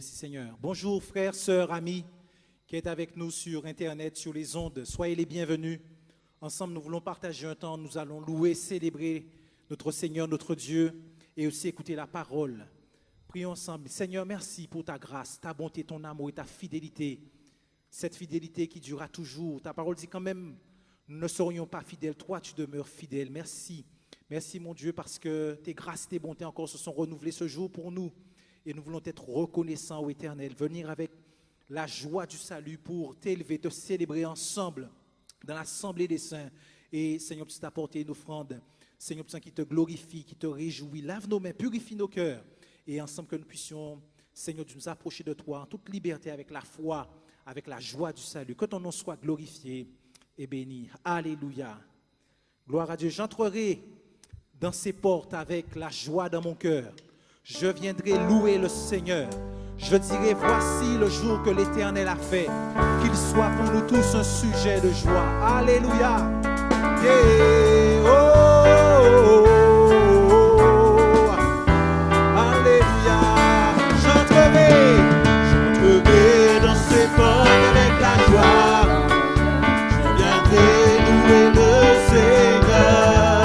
Merci Seigneur. Bonjour frères, sœurs, amis qui êtes avec nous sur Internet, sur les ondes. Soyez les bienvenus. Ensemble, nous voulons partager un temps. Nous allons louer, célébrer notre Seigneur, notre Dieu et aussi écouter la parole. Prions ensemble. Seigneur, merci pour ta grâce, ta bonté, ton amour et ta fidélité. Cette fidélité qui durera toujours. Ta parole dit quand même, nous ne serions pas fidèles. Toi, tu demeures fidèle. Merci. Merci mon Dieu parce que tes grâces, tes bontés encore se sont renouvelées ce jour pour nous. Et nous voulons être reconnaissants au Éternel, venir avec la joie du salut pour t'élever, te célébrer ensemble dans l'assemblée des saints. Et Seigneur, tu t'apporter une offrande. Seigneur, qui te glorifie, qui te réjouit. Lave nos mains, purifie nos cœurs. Et ensemble que nous puissions, Seigneur, nous approcher de toi en toute liberté avec la foi, avec la joie du salut. Que ton nom soit glorifié et béni. Alléluia. Gloire à Dieu. J'entrerai dans ces portes avec la joie dans mon cœur. Je viendrai louer le Seigneur. Je dirai, voici le jour que l'Éternel a fait. Qu'il soit pour nous tous un sujet de joie. Alléluia. Yeah. Oh, oh, oh. Alléluia. J'entrerai dans ces portes avec la joie. Je viendrai louer le Seigneur.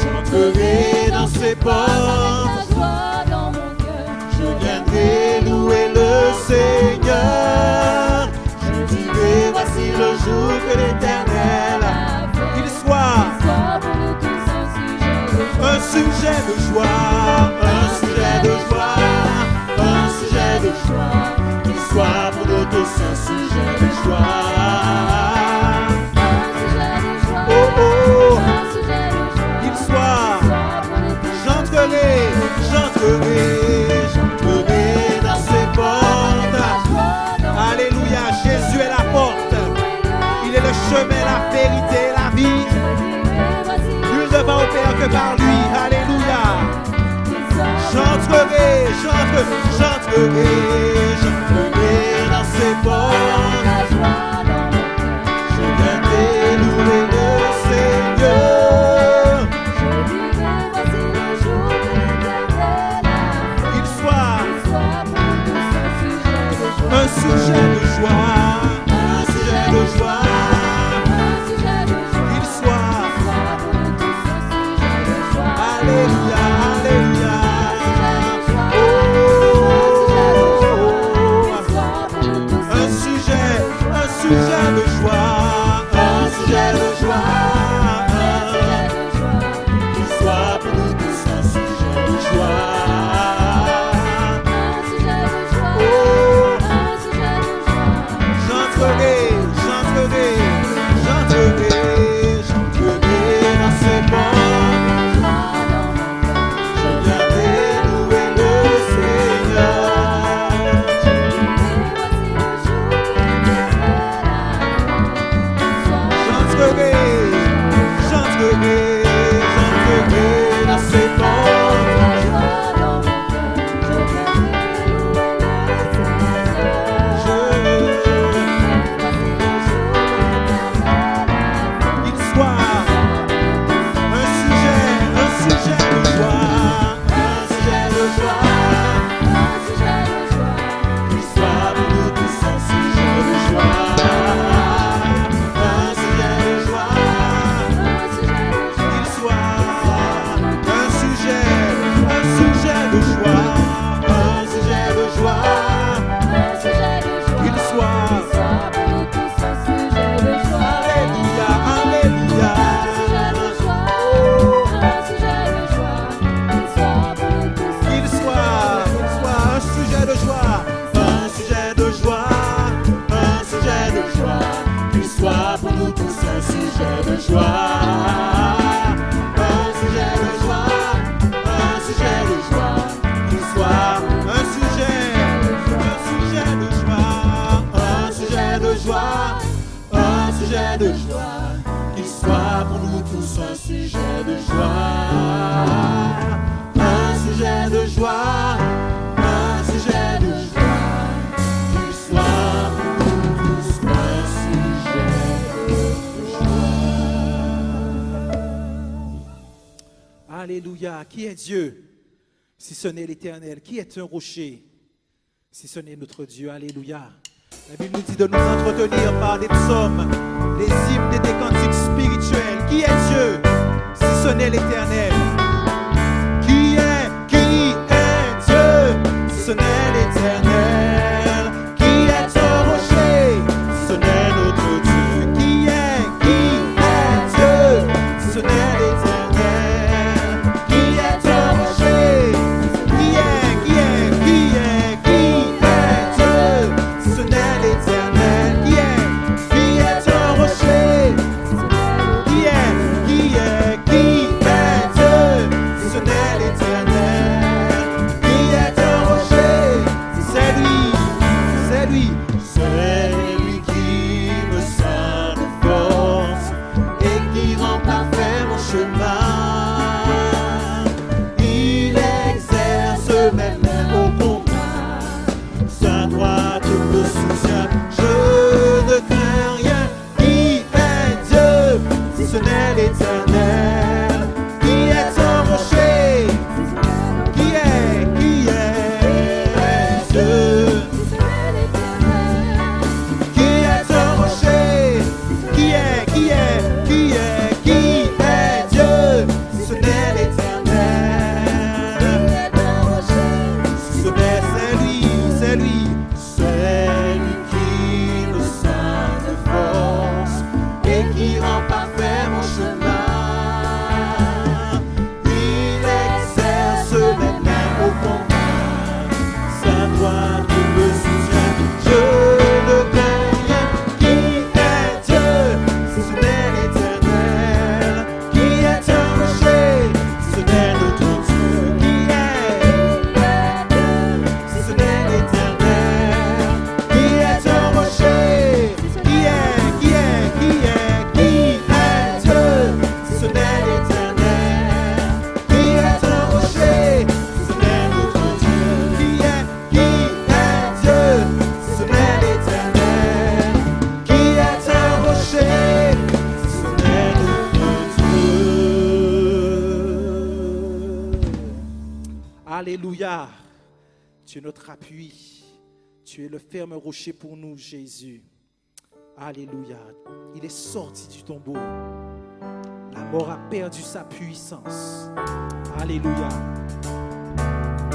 J'entrerai dans ces portes, je viendrai louer le Seigneur. Je dirai, voici le jour que l'Éternel a fait. Qu'il soit pour nous tous un sujet de joie, un sujet de joie, un sujet de joie. Qu'il soit pour nous tous un sujet de joie. J'entrerai dans ces portes. Alléluia, Jésus est la porte. Il est le chemin, la vérité, la vie. Nul ne va au Père que par lui. Alléluia. J'entrerai dans ces portes. Je viendrai louer le Seigneur. Un sujet de joie, un sujet de joie, un sujet de joie, qu'il soit pour nous tous un sujet de joie. Alléluia, alléluia. Un sujet de joie, un sujet de joie, qu'il soit pour nous tous un sujet de joie. Alléluia. Qui est Dieu si ce n'est l'Éternel? Qui est un rocher si ce n'est notre Dieu? Alléluia. La Bible nous dit de nous entretenir par des psaumes, des hymnes et des cantiques spirituels. Qui est Dieu si ce n'est l'Éternel? Qui est Dieu si ce n'est l'Éternel? Qui est un rocher si ce n'est notre Dieu? Qui est Dieu si ce n'est l'Éternel? Qui est un rocher? Qui est Dieu si ce n'est l'Éternel? Qui est un rocher? Qui est Dieu si ce n'est l'Éternel? Qui est un rocher? C'est lui qui me sert de force et qui rend parfait mon chemin. Il exerce mes mains au combat, sa droite me soutient, je ne crains rien. Qui est Dieu si ce n'est l'Éternel? Qui est un rocher? Qui est Dieu? Qui est un rocher? Qui est Dieu si ce n'est l'Éternel? Si ce n'est, c'est lui qui me sert de force et qui rend parfait mon chemin. Il exerce mes mains au combat, sa droite me soutient, je ne crains rien. Qui est Dieu si ce n'est l'Éternel? Qui est un rocher si ce n'est notre Dieu? Qui est si ce n'est l'Éternel? Qui est un rocher? Qui est Dieu si ce n'est l'Éternel? Qui est un rocher si ce n'est notre Dieu? Qui est Dieu si ce n'est l'Éternel? Qui est un rocher si ce n'est notre Dieu? Alléluia. Tu es notre appui. Tu es le ferme rocher pour nous, Jésus. Alléluia. Il est sorti du tombeau. La mort a perdu sa puissance. Alléluia.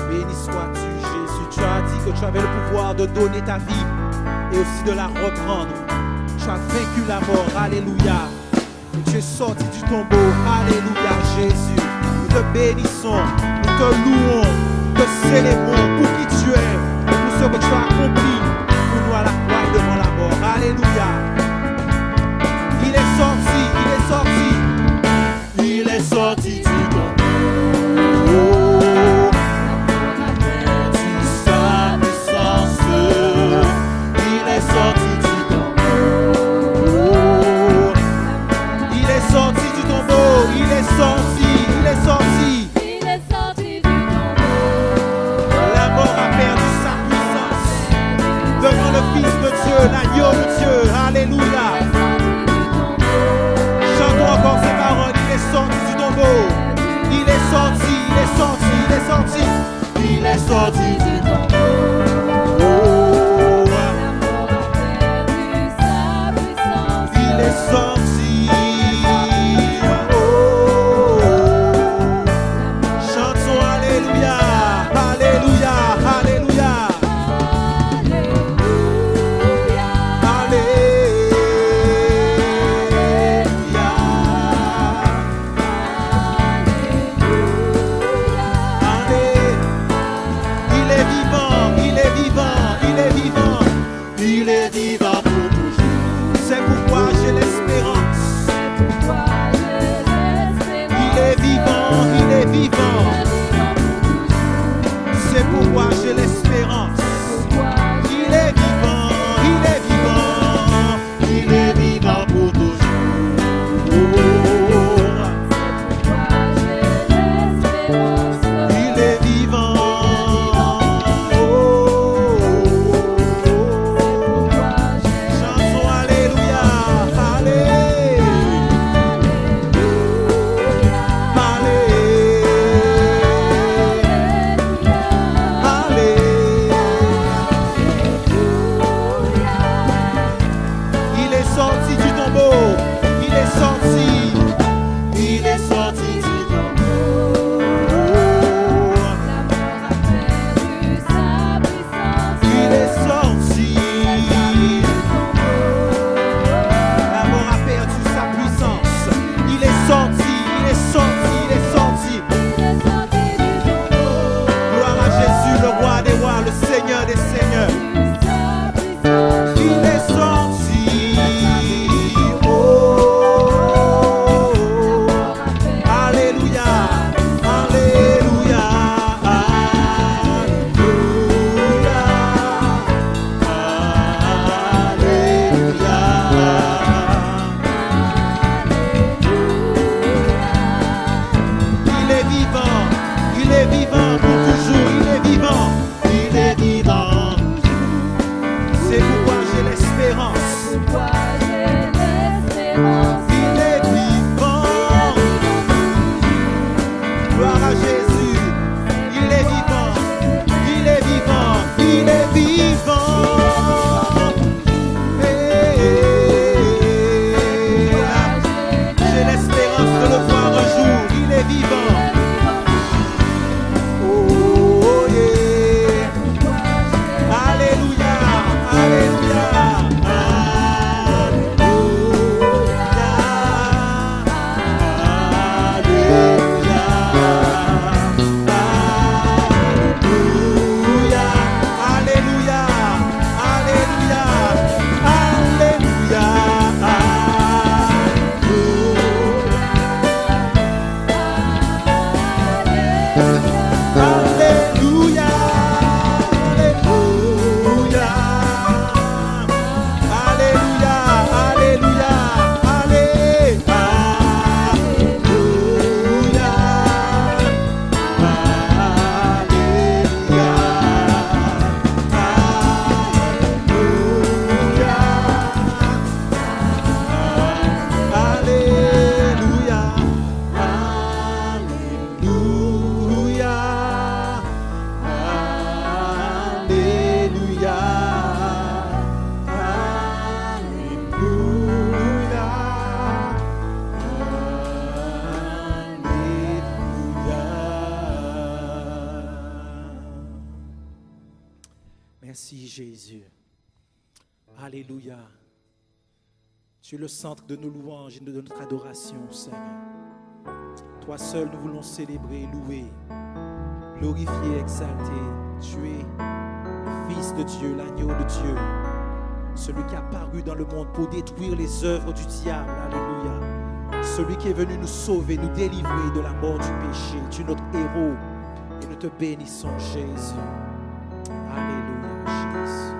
Béni sois-tu, Jésus. Tu as dit que tu avais le pouvoir de donner ta vie et aussi de la reprendre. Tu as vaincu la mort. Alléluia. Et tu es sorti du tombeau. Alléluia, Jésus. Nous te bénissons, nous te louons, nous te célébrons pour qui tu es et pour ce que tu as accompli pour nous à la croix et devant la mort. Alléluia. Il est sorti, il est sorti du tombeau. Sa puissance, il est sorti du tombeau. Il est sorti du tombeau, il est sorti. Il est sorti du tombeau. La mort a perdu sa puissance. De Jésus. Alléluia. Tu es le centre de nos louanges et de notre adoration, Seigneur. Toi seul, nous voulons célébrer, louer, glorifier, exalter. Tu es le Fils de Dieu, l'agneau de Dieu, celui qui a apparu dans le monde pour détruire les œuvres du diable. Alléluia. Celui qui est venu nous sauver, nous délivrer de la mort du péché. Tu es notre héros et nous te bénissons, Jésus. Alléluia, Jésus.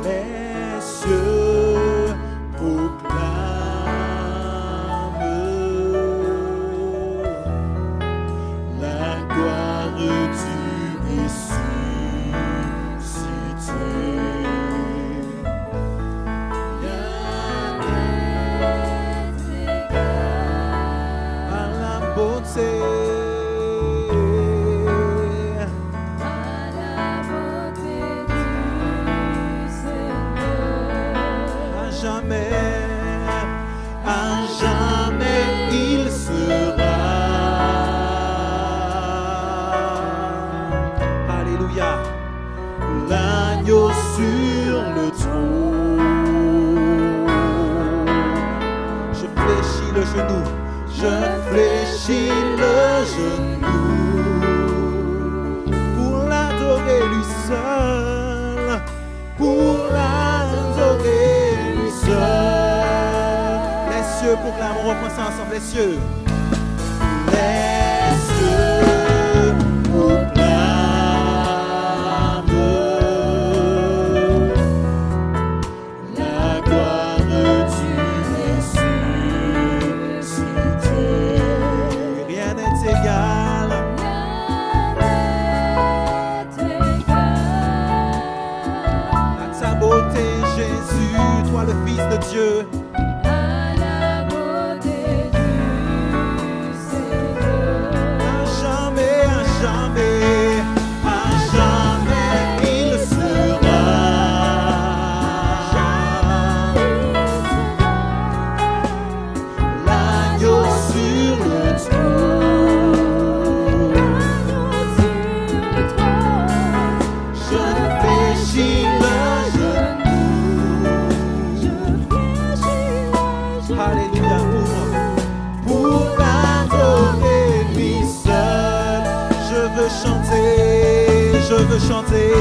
Les cieux proclament la gloire du ressuscité. À la beauté. À jamais il sera. Alléluia. L'agneau sur le trône. Je fléchis le genou. Je fléchis le genou pour l'adorer lui seul. Pour l'adorer lui seul. Les cieux proclament, on reprend ça ensemble, les cieux. Les cieux proclament la gloire du ressuscité. Rien n'est égal. À ta beauté, Jésus, toi le Fils de Dieu. Je veux chanter, je veux chanter.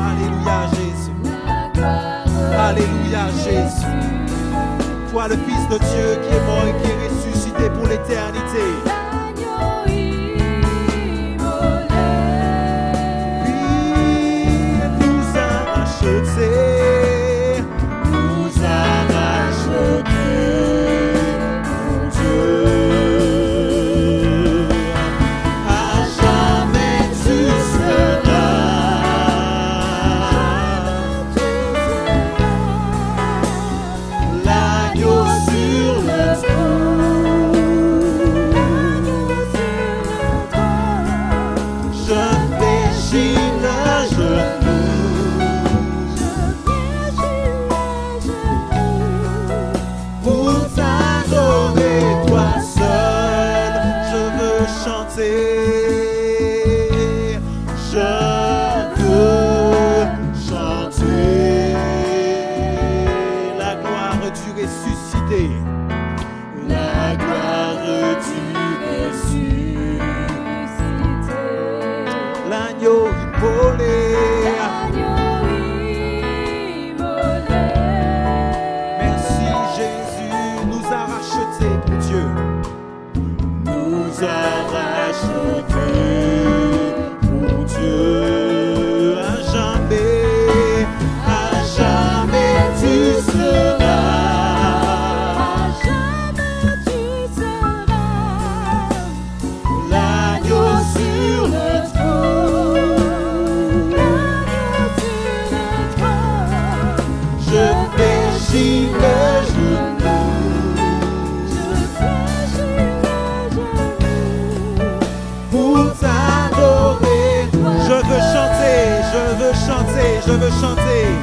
Alléluia Jésus. Alléluia Jésus. Toi le Fils de Dieu qui est mort et qui est ressuscité pour l'éternité. Puis nous a rachetés. Je veux chanter.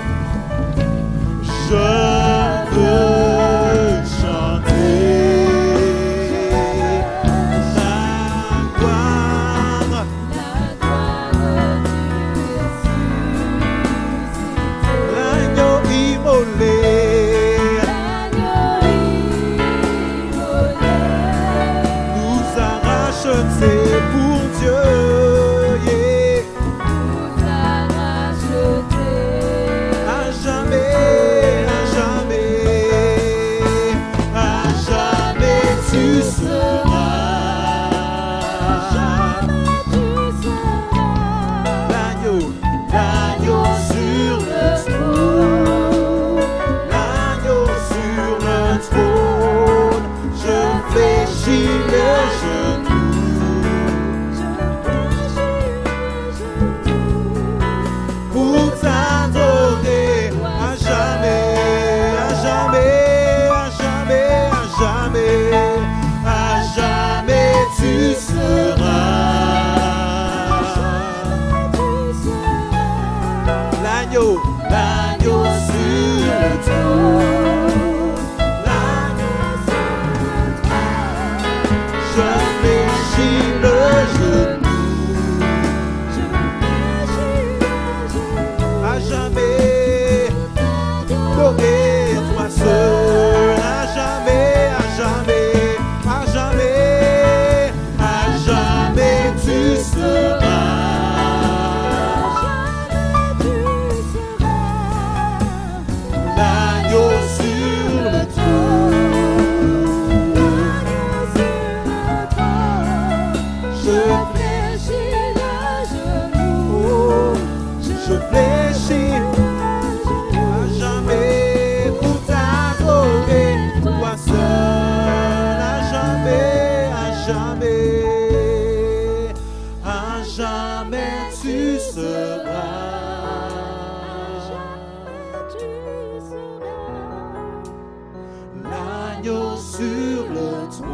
l'agneau sur le trône.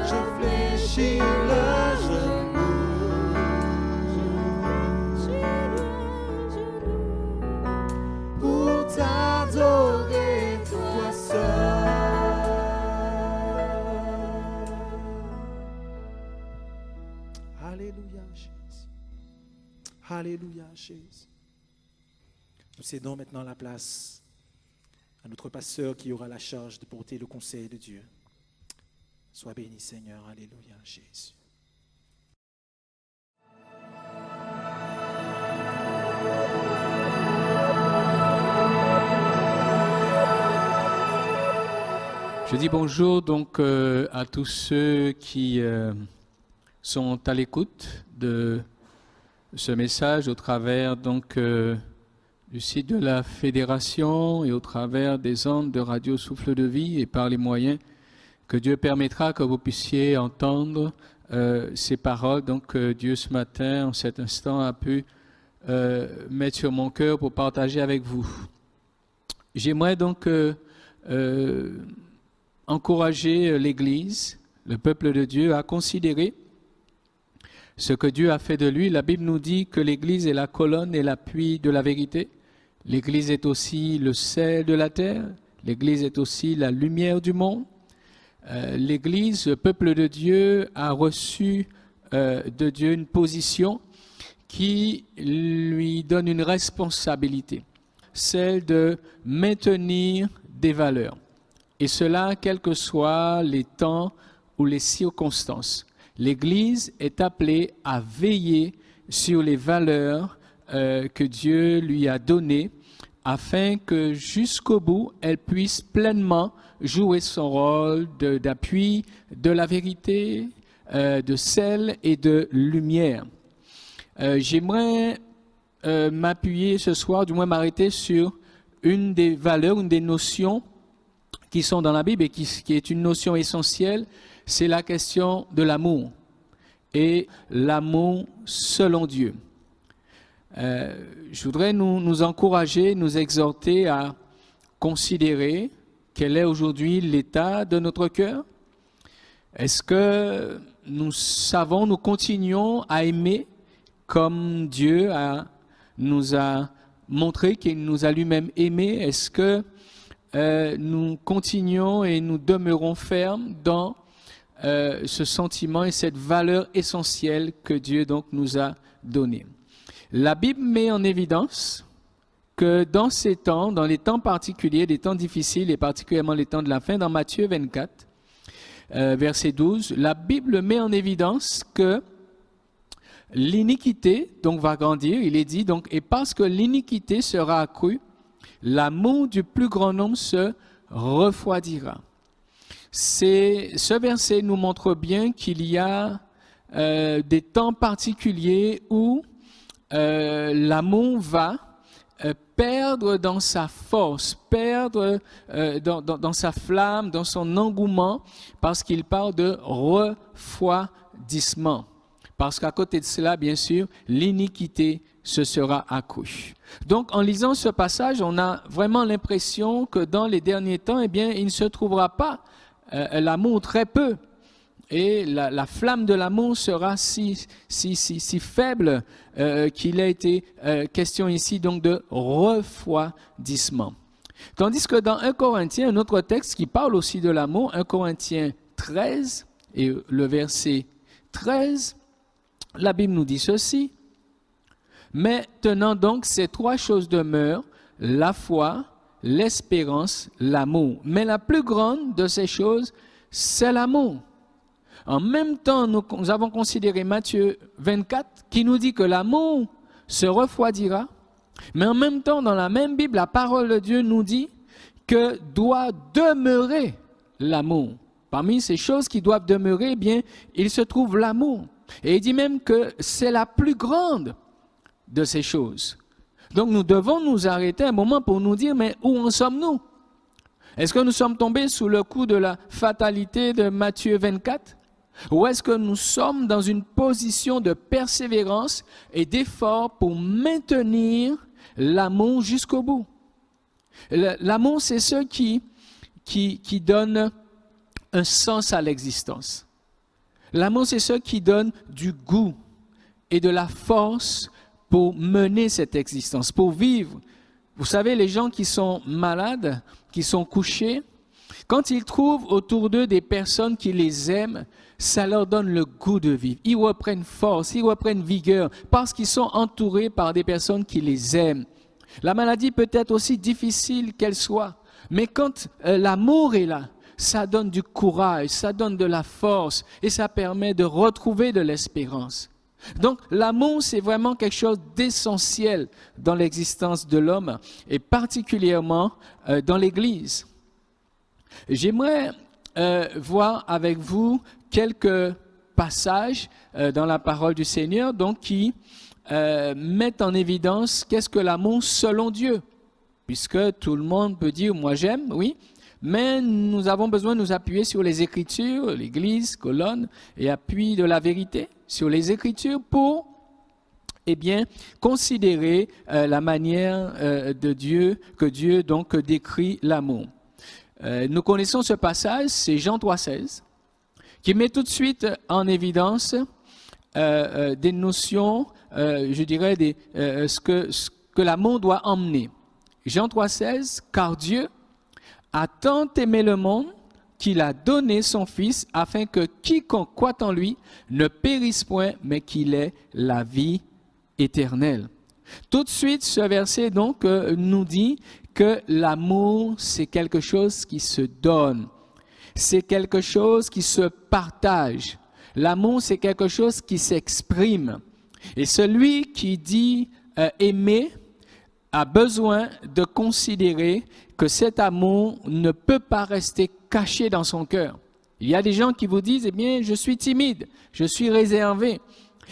Je fléchis le genou pour t'adorer, toi seul. Alléluia, Jésus. Alléluia, Jésus. Nous cédons maintenant la place à notre pasteur qui aura la charge de porter le conseil de Dieu. Sois béni, Seigneur. Alléluia, Jésus. Je dis bonjour donc à tous ceux qui sont à l'écoute de ce message au travers donc du site de la Fédération et au travers des ondes de Radio Souffle de Vie et par les moyens que Dieu permettra que vous puissiez entendre ces paroles donc que Dieu ce matin en cet instant a pu mettre sur mon cœur pour partager avec vous. J'aimerais donc encourager l'Église, le peuple de Dieu, à considérer ce que Dieu a fait de lui. La Bible nous dit que l'Église est la colonne et l'appui de la vérité. L'Église est aussi le sel de la terre. L'Église est aussi la lumière du monde. L'Église, le peuple de Dieu, a reçu de Dieu une position qui lui donne une responsabilité, celle de maintenir des valeurs. Et cela, quels que soient les temps ou les circonstances. L'Église est appelée à veiller sur les valeurs que Dieu lui a données afin que jusqu'au bout, elle puisse pleinement jouer son rôle d'appui, de la vérité, de sel et de lumière. J'aimerais m'appuyer ce soir, du moins m'arrêter sur une des valeurs, une des notions qui sont dans la Bible et qui est une notion essentielle, c'est la question de l'amour et l'amour selon Dieu. Je voudrais nous encourager, nous exhorter à considérer quel est aujourd'hui l'état de notre cœur. Est-ce que nous savons, nous continuons à aimer comme Dieu nous a montré qu'il nous a lui-même aimés? Est-ce que nous continuons et nous demeurons fermes dans ce sentiment et cette valeur essentielle que Dieu donc nous a donnée. La Bible met en évidence que dans ces temps, dans les temps particuliers, des temps difficiles et particulièrement les temps de la fin, dans Matthieu 24, verset 12, la Bible met en évidence que l'iniquité donc va grandir. Il est dit donc, et parce que l'iniquité sera accrue, l'amour du plus grand nombre se refroidira. Ce verset nous montre bien qu'il y a des temps particuliers où l'amour va perdre dans sa force, perdre dans sa flamme, dans son engouement, parce qu'il parle de refroidissement. Parce qu'à côté de cela, bien sûr, l'iniquité se sera accrue. Donc, en lisant ce passage, on a vraiment l'impression que dans les derniers temps, eh bien, il ne se trouvera pas l'amour très peu. Et la flamme de l'amour sera si faible qu'il a été question ici donc de refroidissement. Tandis que dans 1 Corinthiens, un autre texte qui parle aussi de l'amour, 1 Corinthiens 13 et le verset 13, la Bible nous dit ceci. Maintenant donc, ces trois choses demeurent, la foi, l'espérance, l'amour. Mais la plus grande de ces choses, c'est l'amour. En même temps, nous avons considéré Matthieu 24 qui nous dit que l'amour se refroidira. Mais en même temps, dans la même Bible, la parole de Dieu nous dit que doit demeurer l'amour. Parmi ces choses qui doivent demeurer, eh bien, il se trouve l'amour. Et il dit même que c'est la plus grande de ces choses. Donc nous devons nous arrêter un moment pour nous dire, mais où en sommes-nous? Est-ce que nous sommes tombés sous le coup de la fatalité de Matthieu 24? Ou est-ce que nous sommes dans une position de persévérance et d'effort pour maintenir l'amour jusqu'au bout. L'amour, c'est ce qui donne un sens à l'existence. L'amour, c'est ce qui donne du goût et de la force pour mener cette existence, pour vivre. Vous savez, les gens qui sont malades, qui sont couchés, quand ils trouvent autour d'eux des personnes qui les aiment, ça leur donne le goût de vivre. Ils reprennent force, ils reprennent vigueur, parce qu'ils sont entourés par des personnes qui les aiment. La maladie peut être aussi difficile qu'elle soit, mais quand l'amour est là, ça donne du courage, ça donne de la force et ça permet de retrouver de l'espérance. Donc l'amour, c'est vraiment quelque chose d'essentiel dans l'existence de l'homme et particulièrement dans l'Église. J'aimerais voir avec vous quelques passages dans la parole du Seigneur donc, qui mettent en évidence qu'est-ce que l'amour selon Dieu. Puisque tout le monde peut dire « moi j'aime », oui, mais nous avons besoin de nous appuyer sur les Écritures, l'Église, colonne, et appui de la vérité, sur les Écritures pour considérer la manière de Dieu, que Dieu donc décrit l'amour. Nous connaissons ce passage, c'est Jean 3,16, qui met tout de suite en évidence des notions, je dirais, ce que l'amour doit emmener. Jean 3,16, car Dieu a tant aimé le monde qu'il a donné son Fils afin que quiconque croit en lui ne périsse point, mais qu'il ait la vie éternelle. Tout de suite, ce verset donc nous dit que l'amour, c'est quelque chose qui se donne. C'est quelque chose qui se partage. L'amour, c'est quelque chose qui s'exprime. Et celui qui dit aimer a besoin de considérer que cet amour ne peut pas rester caché dans son cœur. Il y a des gens qui vous disent, eh bien, je suis timide, je suis réservé.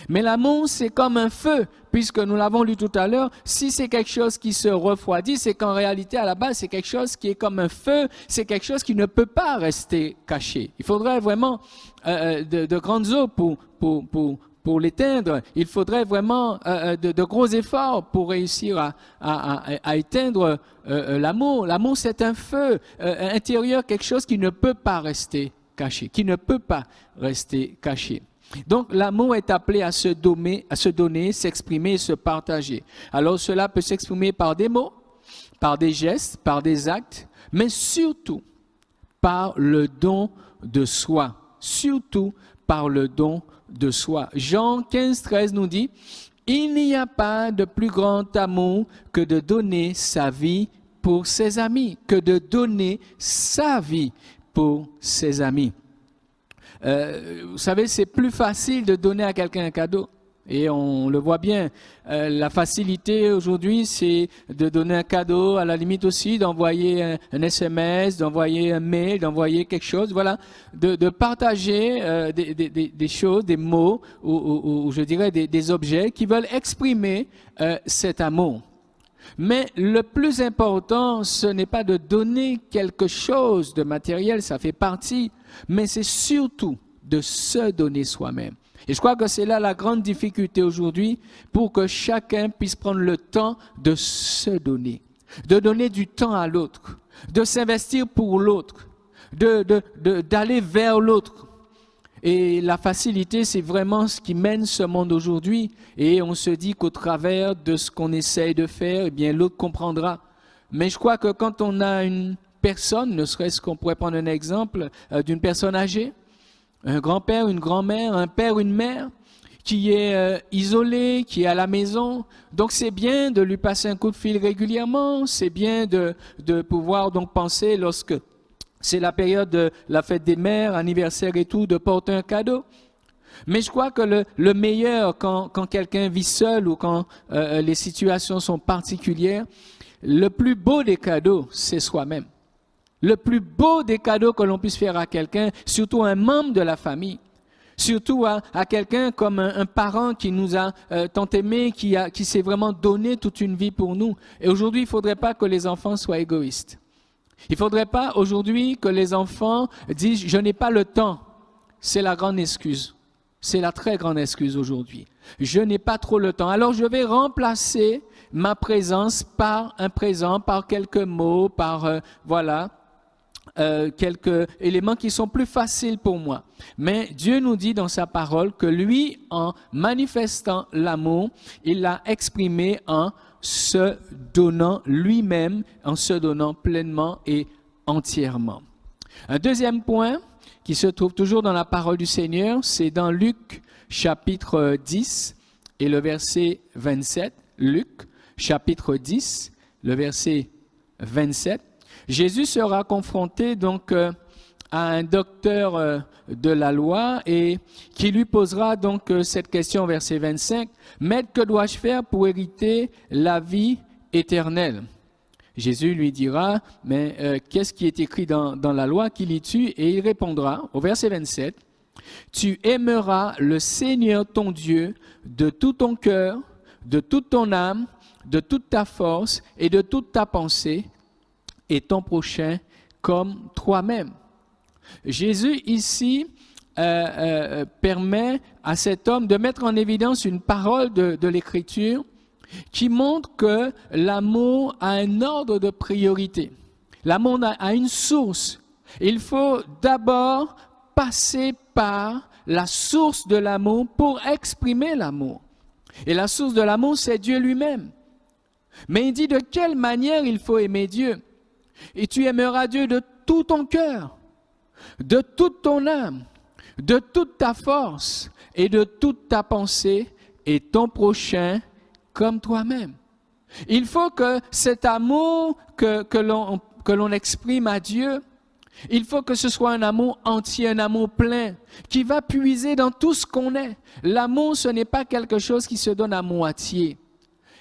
Mais l'amour, c'est comme un feu, puisque nous l'avons lu tout à l'heure. Si c'est quelque chose qui se refroidit, c'est qu'en réalité, à la base, c'est quelque chose qui est comme un feu, c'est quelque chose qui ne peut pas rester caché. Il faudrait vraiment de grandes eaux pour l'éteindre. Il faudrait vraiment de gros efforts pour réussir à éteindre l'amour. L'amour, c'est un feu intérieur, quelque chose qui ne peut pas rester caché, qui ne peut pas rester caché. Donc, l'amour est appelé à se donner, s'exprimer et se partager. Alors, cela peut s'exprimer par des mots, par des gestes, par des actes, mais surtout par le don de soi. Surtout par le don de soi. Jean 15, 13 nous dit, « Il n'y a pas de plus grand amour que de donner sa vie pour ses amis, que de donner sa vie pour ses amis. » Vous savez, c'est plus facile de donner à quelqu'un un cadeau. Et on le voit bien. La facilité aujourd'hui, c'est de donner un cadeau, à la limite aussi d'envoyer un SMS, d'envoyer un mail, d'envoyer quelque chose. Voilà, de partager des choses, des mots, ou je dirais des objets qui veulent exprimer cet amour. Mais le plus important, ce n'est pas de donner quelque chose de matériel, ça fait partie, mais c'est surtout de se donner soi-même. Et je crois que c'est là la grande difficulté aujourd'hui pour que chacun puisse prendre le temps de se donner, de donner du temps à l'autre, de s'investir pour l'autre, d'aller vers l'autre. Et la facilité, c'est vraiment ce qui mène ce monde aujourd'hui. Et on se dit qu'au travers de ce qu'on essaye de faire, eh bien, l'autre comprendra. Mais je crois que quand on a une personne, ne serait-ce qu'on pourrait prendre un exemple d'une personne âgée, un grand-père, une grand-mère, un père, une mère, qui est isolé, qui est à la maison. Donc c'est bien de lui passer un coup de fil régulièrement. C'est bien de pouvoir donc penser lorsque c'est la période de la fête des mères, anniversaire et tout, de porter un cadeau. Mais je crois que le meilleur, quand quelqu'un vit seul ou quand les situations sont particulières, le plus beau des cadeaux, c'est soi-même. Le plus beau des cadeaux que l'on puisse faire à quelqu'un, surtout un membre de la famille, surtout à quelqu'un comme un parent qui nous a tant aimés, qui s'est vraiment donné toute une vie pour nous. Et aujourd'hui, il ne faudrait pas que les enfants soient égoïstes. Il ne faudrait pas aujourd'hui que les enfants disent « je n'ai pas le temps ». C'est la grande excuse. C'est la très grande excuse aujourd'hui. Je n'ai pas trop le temps. Alors je vais remplacer ma présence par un présent, par quelques mots, par quelques éléments qui sont plus faciles pour moi. Mais Dieu nous dit dans sa parole que lui, en manifestant l'amour, il l'a exprimé en se donnant lui-même, en se donnant pleinement et entièrement. Un deuxième point qui se trouve toujours dans la parole du Seigneur, c'est dans Luc chapitre 10 et le verset 27. Luc chapitre 10, le verset 27. Jésus sera confronté donc à un docteur de la loi et qui lui posera donc cette question, verset 25. « Maître, que dois-je faire pour hériter la vie éternelle ?» Jésus lui dira, mais qu'est-ce qui est écrit dans la loi, qui lis-tu? Et il répondra au verset 27, « Tu aimeras le Seigneur ton Dieu de tout ton cœur, de toute ton âme, de toute ta force et de toute ta pensée, et ton prochain comme toi-même. » Jésus ici permet à cet homme de mettre en évidence une parole de l'Écriture qui montre que l'amour a un ordre de priorité. L'amour a une source. Il faut d'abord passer par la source de l'amour pour exprimer l'amour. Et la source de l'amour, c'est Dieu lui-même. Mais il dit de quelle manière il faut aimer Dieu. Et tu aimeras Dieu de tout ton cœur, de toute ton âme, de toute ta force et de toute ta pensée, et ton prochain comme toi-même. Il faut que cet amour que l'on exprime à Dieu, il faut que ce soit un amour entier, un amour plein, qui va puiser dans tout ce qu'on est. L'amour, ce n'est pas quelque chose qui se donne à moitié.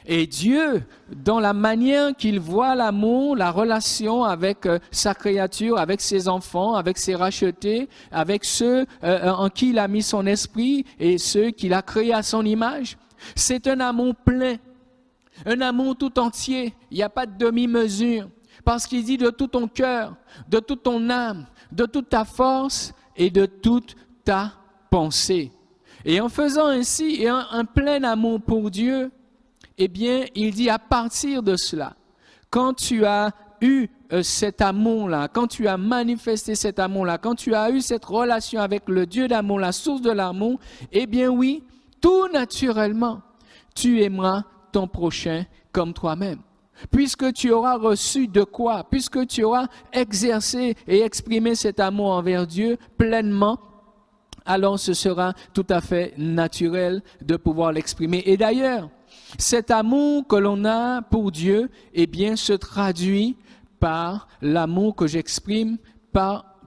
Et Dieu, dans la manière qu'il voit l'amour, la relation avec sa créature, avec ses enfants, avec ses rachetés, avec ceux en qui il a mis son esprit et ceux qu'il a créés à son image, c'est un amour plein, un amour tout entier. Il n'y a pas de demi-mesure, parce qu'il dit de tout ton cœur, de toute ton âme, de toute ta force et de toute ta pensée. Et en faisant ainsi un plein amour pour Dieu, eh bien, il dit à partir de cela, quand tu as eu cet amour-là, quand tu as manifesté cet amour-là, quand tu as eu cette relation avec le Dieu d'amour, la source de l'amour, eh bien oui, tout naturellement, tu aimeras ton prochain comme toi-même. Puisque tu auras reçu de quoi? Puisque tu auras exercé et exprimé cet amour envers Dieu pleinement, alors ce sera tout à fait naturel de pouvoir l'exprimer. Et d'ailleurs, cet amour que l'on a pour Dieu, eh bien, se traduit par l'amour que j'exprime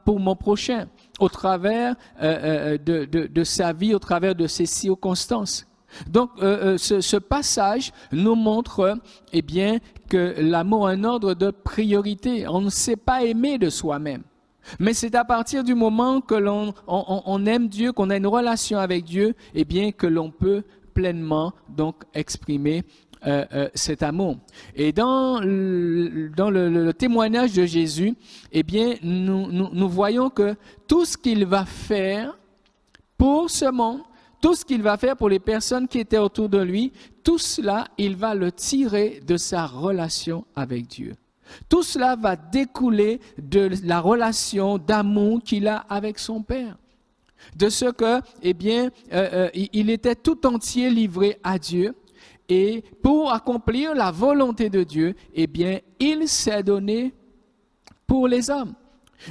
pour mon prochain, au travers de sa vie, au travers de ses circonstances. Donc, ce passage nous montre, eh bien, que l'amour a un ordre de priorité. On ne sait pas aimer de soi-même. Mais c'est à partir du moment que on aime Dieu, qu'on a une relation avec Dieu, eh bien, que l'on peut pleinement donc exprimer cet amour. Et dans le témoignage de Jésus, eh bien, nous voyons que tout ce qu'il va faire pour ce monde, tout ce qu'il va faire pour les personnes qui étaient autour de lui, tout cela, il va le tirer de sa relation avec Dieu. Tout cela va découler de la relation d'amour qu'il a avec son Père. De ce que, eh bien, il était tout entier livré à Dieu. Et pour accomplir la volonté de Dieu, eh bien, il s'est donné pour les hommes.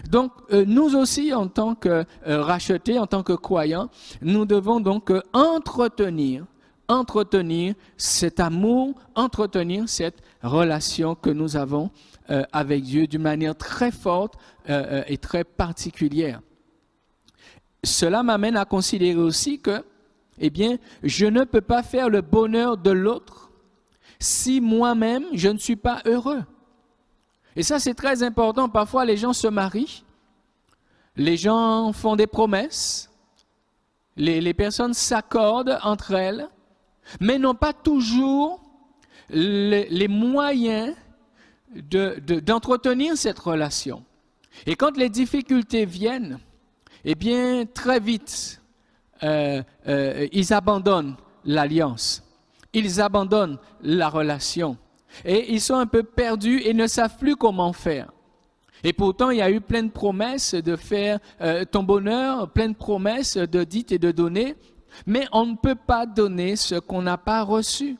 Donc, nous aussi, en tant que rachetés, en tant que croyants, nous devons donc entretenir cet amour, entretenir cette relation que nous avons avec Dieu d'une manière très forte et très particulière. Cela m'amène à considérer aussi que, eh bien, je ne peux pas faire le bonheur de l'autre si moi-même je ne suis pas heureux. Et ça, c'est très important. Parfois, les gens se marient, les gens font des promesses, les personnes s'accordent entre elles, mais n'ont pas toujours les moyens d'entretenir cette relation. Et quand les difficultés viennent, eh bien, très vite, ils abandonnent l'alliance. ils abandonnent la relation. Et ils sont un peu perdus et ne savent plus comment faire. Et pourtant, il y a eu plein de promesses de faire ton bonheur, plein de promesses de dites et de donner, mais on ne peut pas donner ce qu'on n'a pas reçu.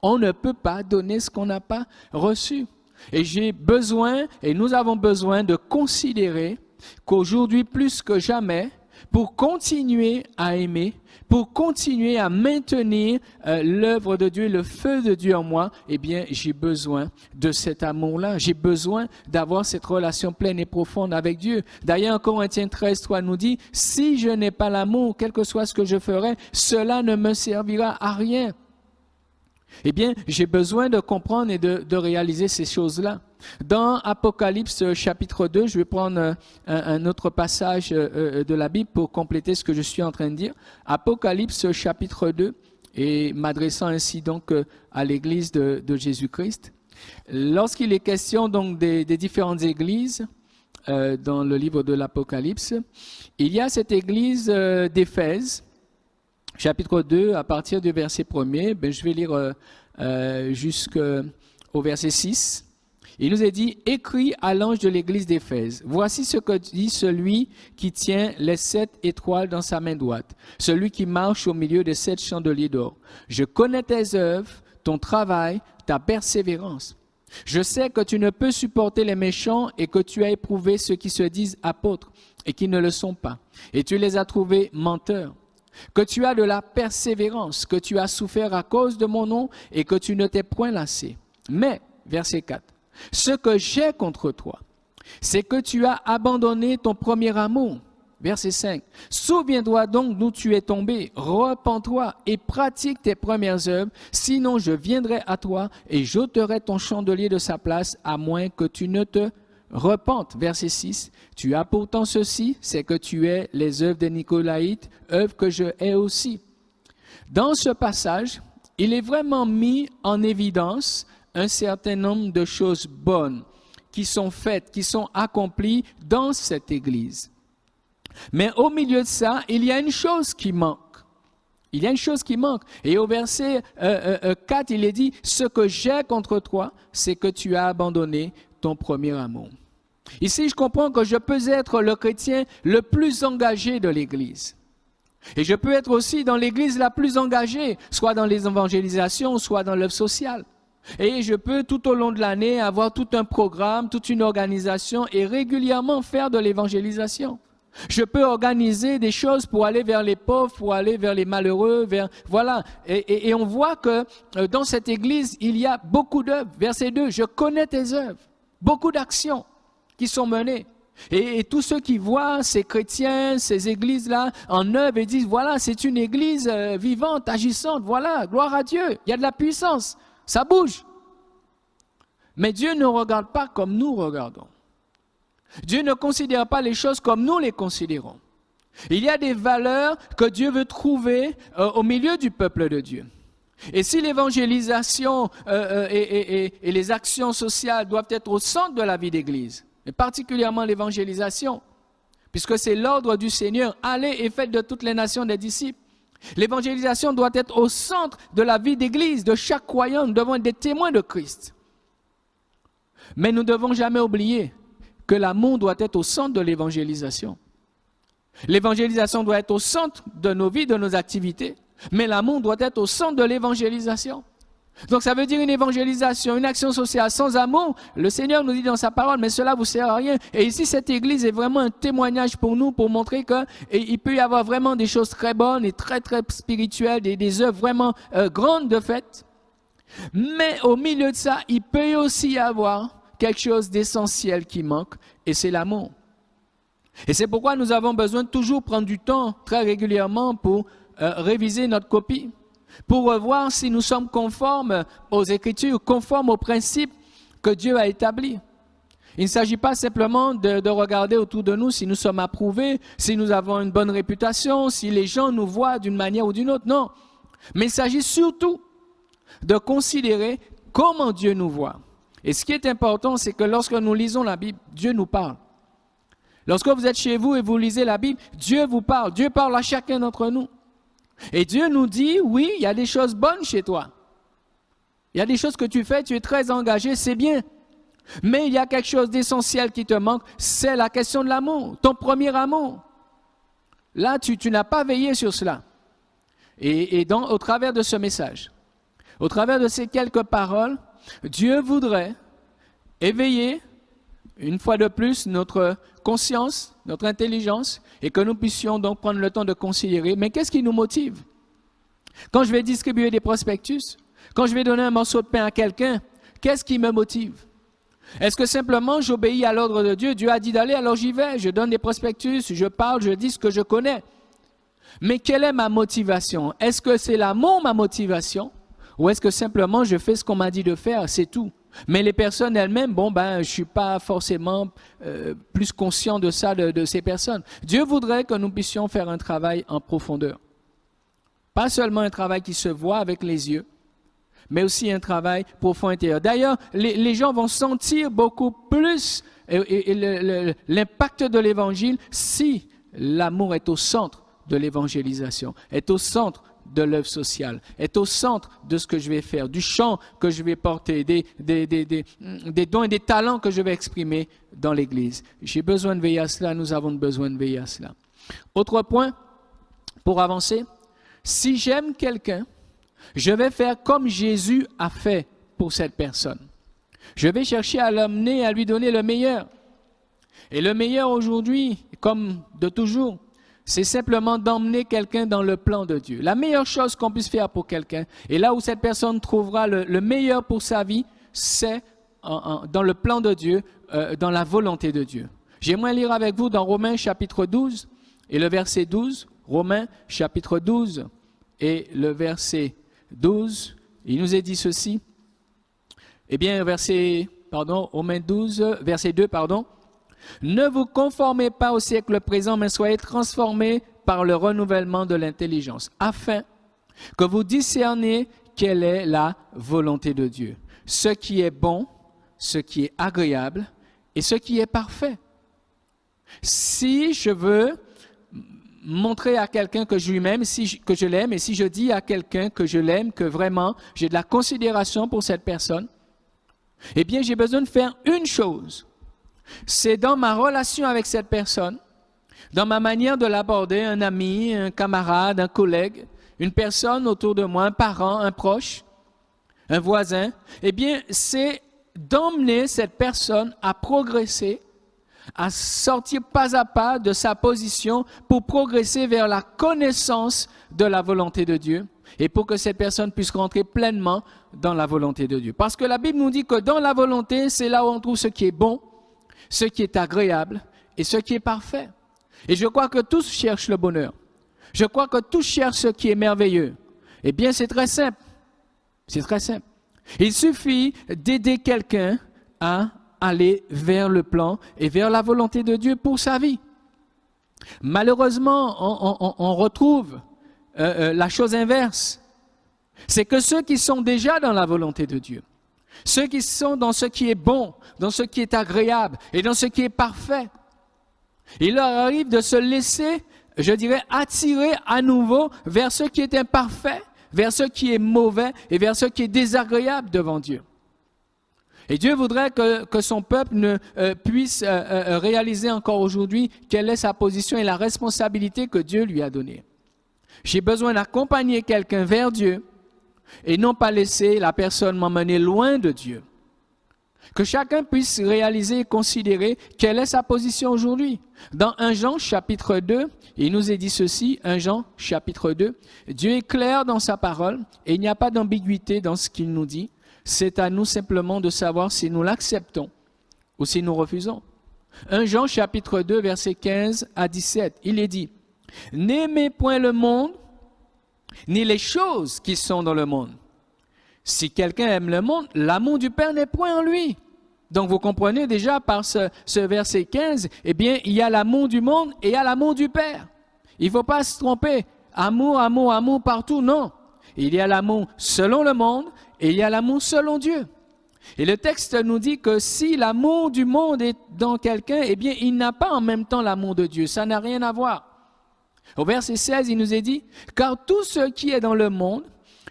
On ne peut pas donner ce qu'on n'a pas reçu. Et j'ai besoin, et nous avons besoin de considérer qu'aujourd'hui, plus que jamais, pour continuer à aimer, pour continuer à maintenir l'œuvre de Dieu, le feu de Dieu en moi, eh bien, j'ai besoin de cet amour-là. J'ai besoin d'avoir cette relation pleine et profonde avec Dieu. D'ailleurs, Corinthiens 13:3 nous dit, « Si je n'ai pas l'amour, quel que soit ce que je ferai, cela ne me servira à rien. » Eh bien, j'ai besoin de comprendre et de réaliser ces choses-là. Dans Apocalypse chapitre 2, je vais prendre un autre passage de la Bible pour compléter ce que je suis en train de dire. Apocalypse chapitre 2, et m'adressant ainsi donc à l'église de Jésus-Christ. Lorsqu'il est question donc des différentes églises dans le livre de l'Apocalypse, il y a cette église d'Éphèse, chapitre 2, à partir du verset 1er, je vais lire jusqu'au verset 6. Il nous est dit, « Écrit à l'ange de l'église d'Éphèse, voici ce que dit celui qui tient les 7 étoiles dans sa main droite, celui qui marche au milieu des 7 chandeliers d'or. Je connais tes œuvres, ton travail, ta persévérance. Je sais que tu ne peux supporter les méchants et que tu as éprouvé ceux qui se disent apôtres et qui ne le sont pas, et tu les as trouvés menteurs. Que tu as de la persévérance, que tu as souffert à cause de mon nom et que tu ne t'es point lassé. Mais, verset 4, ce que j'ai contre toi, c'est que tu as abandonné ton premier amour. Verset 5, souviens-toi donc d'où tu es tombé, repens-toi et pratique tes premières œuvres, sinon je viendrai à toi et j'ôterai ton chandelier de sa place, à moins que tu ne te repente. Verset 6, tu as pourtant ceci, c'est que tu es les œuvres des Nicolaïtes, œuvres que je hais aussi. Dans ce passage, il est vraiment mis en évidence un certain nombre de choses bonnes qui sont faites, qui sont accomplies dans cette église. Mais au milieu de ça, il y a une chose qui manque. Il y a une chose qui manque. Et au verset 4, il est dit, « Ce que j'ai contre toi, c'est que tu as abandonné ton premier amour. » Ici, je comprends que je peux être le chrétien le plus engagé de l'Église. Et je peux être aussi dans l'Église la plus engagée, soit dans les évangélisations, soit dans l'œuvre sociale. Et je peux tout au long de l'année avoir tout un programme, toute une organisation et régulièrement faire de l'évangélisation. Je peux organiser des choses pour aller vers les pauvres, pour aller vers les malheureux, voilà. Et on voit que dans cette Église, il y a beaucoup d'œuvres. Verset 2, je connais tes œuvres. Beaucoup d'actions qui sont menées. Et tous ceux qui voient ces chrétiens, ces églises-là en œuvre et disent, voilà, c'est une église vivante, agissante, voilà, gloire à Dieu, il y a de la puissance, ça bouge. Mais Dieu ne regarde pas comme nous regardons. Dieu ne considère pas les choses comme nous les considérons. Il y a des valeurs que Dieu veut trouver au milieu du peuple de Dieu. Et si l'évangélisation et les actions sociales doivent être au centre de la vie d'Église, et particulièrement l'évangélisation, puisque c'est l'ordre du Seigneur, allez et faites de toutes les nations des disciples. L'évangélisation doit être au centre de la vie d'Église, de chaque croyant. Nous devons être des témoins de Christ. Mais nous ne devons jamais oublier que l'amour doit être au centre de l'évangélisation. L'évangélisation doit être au centre de nos vies, de nos activités, mais l'amour doit être au centre de l'évangélisation. Donc ça veut dire une évangélisation, une action sociale sans amour. Le Seigneur nous dit dans sa parole, mais cela ne vous sert à rien. Et ici, cette église est vraiment un témoignage pour nous, pour montrer qu'il peut y avoir vraiment des choses très bonnes et très, très spirituelles, des œuvres vraiment grandes de fait. Mais au milieu de ça, il peut aussi y avoir quelque chose d'essentiel qui manque, et c'est l'amour. Et c'est pourquoi nous avons besoin de toujours prendre du temps, très régulièrement, pour réviser notre copie, pour revoir si nous sommes conformes aux Écritures, conformes aux principes que Dieu a établis. Il ne s'agit pas simplement de regarder autour de nous si nous sommes approuvés, si nous avons une bonne réputation, si les gens nous voient d'une manière ou d'une autre, non. Mais il s'agit surtout de considérer comment Dieu nous voit. Et ce qui est important, c'est que lorsque nous lisons la Bible, Dieu nous parle. Lorsque vous êtes chez vous et vous lisez la Bible, Dieu vous parle. Dieu parle à chacun d'entre nous. Et Dieu nous dit, oui, il y a des choses bonnes chez toi. Il y a des choses que tu fais, tu es très engagé, c'est bien. Mais il y a quelque chose d'essentiel qui te manque, c'est la question de l'amour, ton premier amour. Là, tu n'as pas veillé sur cela. Et donc, au travers de ce message, au travers de ces quelques paroles, Dieu voudrait éveiller, une fois de plus, notre conscience, notre intelligence, et que nous puissions donc prendre le temps de considérer, mais qu'est-ce qui nous motive? Quand je vais distribuer des prospectus, quand je vais donner un morceau de pain à quelqu'un, qu'est-ce qui me motive? Est-ce que simplement j'obéis à l'ordre de Dieu? Dieu a dit d'aller, alors j'y vais, je donne des prospectus, je parle, je dis ce que je connais. Mais quelle est ma motivation? Est-ce que c'est l'amour ma motivation? Ou est-ce que simplement je fais ce qu'on m'a dit de faire, c'est tout? Mais les personnes elles-mêmes, je ne suis pas forcément plus conscient de ça, de ces personnes. Dieu voudrait que nous puissions faire un travail en profondeur. Pas seulement un travail qui se voit avec les yeux, mais aussi un travail profond intérieur. D'ailleurs, les gens vont sentir beaucoup plus l'impact de l'Évangile si l'amour est au centre de l'évangélisation, est au centre de l'œuvre sociale, est au centre de ce que je vais faire, du chant que je vais porter, des dons et des talents que je vais exprimer dans l'Église. J'ai besoin de veiller à cela, nous avons besoin de veiller à cela. Autre point, pour avancer, si j'aime quelqu'un, je vais faire comme Jésus a fait pour cette personne. Je vais chercher à l'amener, à lui donner le meilleur. Et le meilleur aujourd'hui, comme de toujours, c'est simplement d'emmener quelqu'un dans le plan de Dieu. La meilleure chose qu'on puisse faire pour quelqu'un, et là où cette personne trouvera le meilleur pour sa vie, c'est dans le plan de Dieu, dans la volonté de Dieu. J'aimerais lire avec vous dans Romains chapitre 12 et le verset 12. Romains chapitre 12 et le verset 12. Il nous est dit ceci. Eh bien, Romains 12, verset 2, pardon. Ne vous conformez pas au siècle présent, mais soyez transformés par le renouvellement de l'intelligence, afin que vous discerniez quelle est la volonté de Dieu, ce qui est bon, ce qui est agréable et ce qui est parfait. Si je veux montrer à quelqu'un que je l'aime, que je l'aime, et si je dis à quelqu'un que je l'aime, que vraiment j'ai de la considération pour cette personne, eh bien j'ai besoin de faire une chose. C'est dans ma relation avec cette personne, dans ma manière de l'aborder, un ami, un camarade, un collègue, une personne autour de moi, un parent, un proche, un voisin, eh bien, c'est d'emmener cette personne à progresser, à sortir pas à pas de sa position pour progresser vers la connaissance de la volonté de Dieu et pour que cette personne puisse rentrer pleinement dans la volonté de Dieu. Parce que la Bible nous dit que dans la volonté, c'est là où on trouve ce qui est bon, ce qui est agréable et ce qui est parfait. Et je crois que tous cherchent le bonheur. Je crois que tous cherchent ce qui est merveilleux. Eh bien, c'est très simple. C'est très simple. Il suffit d'aider quelqu'un à aller vers le plan et vers la volonté de Dieu pour sa vie. Malheureusement, on retrouve la chose inverse. C'est que ceux qui sont déjà dans la volonté de Dieu, ceux qui sont dans ce qui est bon, dans ce qui est agréable et dans ce qui est parfait, il leur arrive de se laisser, je dirais, attirer à nouveau vers ce qui est imparfait, vers ce qui est mauvais et vers ce qui est désagréable devant Dieu. Et Dieu voudrait que son peuple puisse réaliser encore aujourd'hui quelle est sa position et la responsabilité que Dieu lui a donnée. J'ai besoin d'accompagner quelqu'un vers Dieu et non pas laisser la personne m'emmener loin de Dieu. Que chacun puisse réaliser et considérer quelle est sa position aujourd'hui. Dans 1 Jean chapitre 2, il nous est dit ceci, 1 Jean chapitre 2, Dieu est clair dans sa parole et il n'y a pas d'ambiguïté dans ce qu'il nous dit. C'est à nous simplement de savoir si nous l'acceptons ou si nous refusons. 1 Jean chapitre 2, versets 15 à 17, il est dit, « N'aimez point le monde, ni les choses qui sont dans le monde. Si quelqu'un aime le monde, l'amour du Père n'est point en lui. » Donc vous comprenez déjà par ce verset 15, eh bien il y a l'amour du monde et il y a l'amour du Père. Il ne faut pas se tromper. Amour, amour, amour partout, non. Il y a l'amour selon le monde et il y a l'amour selon Dieu. Et le texte nous dit que si l'amour du monde est dans quelqu'un, eh bien il n'a pas en même temps l'amour de Dieu. Ça n'a rien à voir. Au verset 16, il nous est dit, « Car tout ce qui est dans le monde,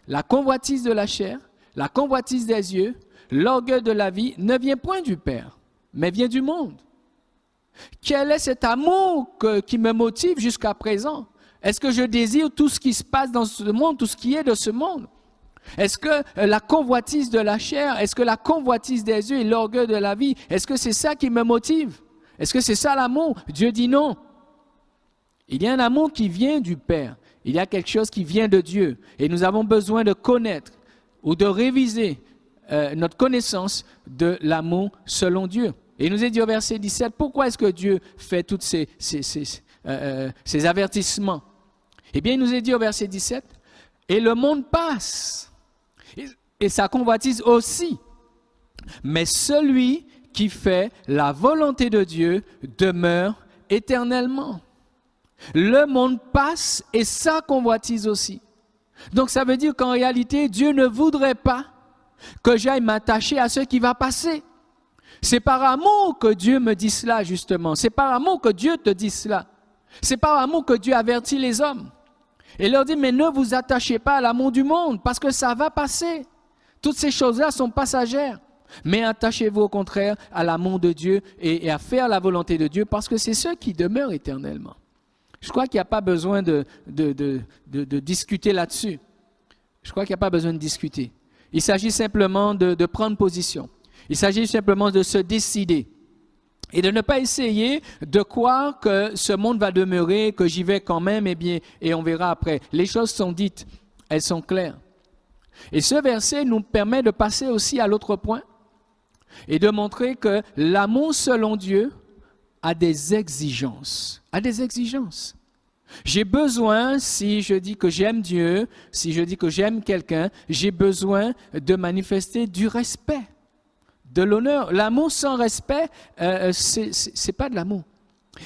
la convoitise de la chair, la convoitise des yeux, l'orgueil de la vie ne vient point du Père, mais vient du monde. Quel est cet amour qui me motive jusqu'à présent? Est-ce que je désire tout ce qui se passe dans ce monde, tout ce qui est de ce monde? Est-ce que la convoitise de la chair, est-ce que la convoitise des yeux et l'orgueil de la vie, est-ce que c'est ça qui me motive? Est-ce que c'est ça l'amour? Dieu dit non. Il y a un amour qui vient du Père. Il y a quelque chose qui vient de Dieu. Et nous avons besoin de connaître ou de réviser notre connaissance de l'amour selon Dieu. Et il nous est dit au verset 17, pourquoi est-ce que Dieu fait tous ces avertissements? Eh bien, il nous est dit au verset 17, et le monde passe, et sa convoitise aussi, mais celui qui fait la volonté de Dieu demeure éternellement. Le monde passe et sa convoitise aussi. Donc ça veut dire qu'en réalité, Dieu ne voudrait pas que j'aille m'attacher à ce qui va passer. C'est par amour que Dieu me dit cela, justement. C'est par amour que Dieu te dit cela. C'est par amour que Dieu avertit les hommes. Et leur dit, mais ne vous attachez pas à l'amour du monde, parce que ça va passer. Toutes ces choses-là sont passagères. Mais attachez-vous au contraire à l'amour de Dieu et à faire la volonté de Dieu, parce que c'est ce qui demeure éternellement. Je crois qu'il n'y a pas besoin de discuter là-dessus. Je crois qu'il n'y a pas besoin de discuter. Il s'agit simplement de prendre position. Il s'agit simplement de se décider et de ne pas essayer de croire que ce monde va demeurer, que j'y vais quand même, et on verra après. Les choses sont dites, elles sont claires. Et ce verset nous permet de passer aussi à l'autre point et de montrer que l'amour selon Dieu a des exigences. A des exigences. J'ai besoin, si je dis que j'aime Dieu, si je dis que j'aime quelqu'un, j'ai besoin de manifester du respect, de l'honneur. L'amour sans respect, c'est pas de l'amour.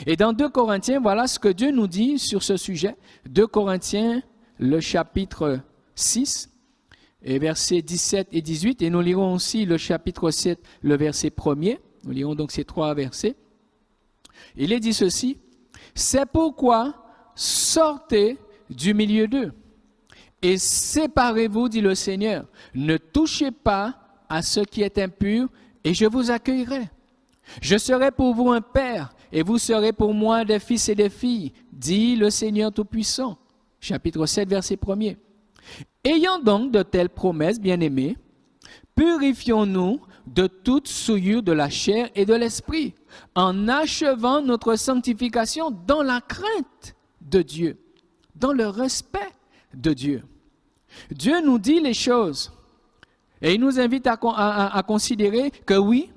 Et dans 2 Corinthiens, voilà ce que Dieu nous dit sur ce sujet. 2 Corinthiens, le chapitre 6, et versets 17 et 18. Et nous lirons aussi le chapitre 7, le verset 1er. Nous lirons donc ces 3 versets. Il est dit ceci, « C'est pourquoi sortez du milieu d'eux et séparez-vous, dit le Seigneur. Ne touchez pas à ce qui est impur et je vous accueillerai. Je serai pour vous un père et vous serez pour moi des fils et des filles, dit le Seigneur Tout-Puissant. » Chapitre 7, verset 1er. « Ayant donc de telles promesses, bien-aimés, purifions-nous de toute souillure de la chair et de l'esprit, en achevant notre sanctification dans la crainte de Dieu, dans le respect de Dieu. » Dieu nous dit les choses et il nous invite à considérer que oui,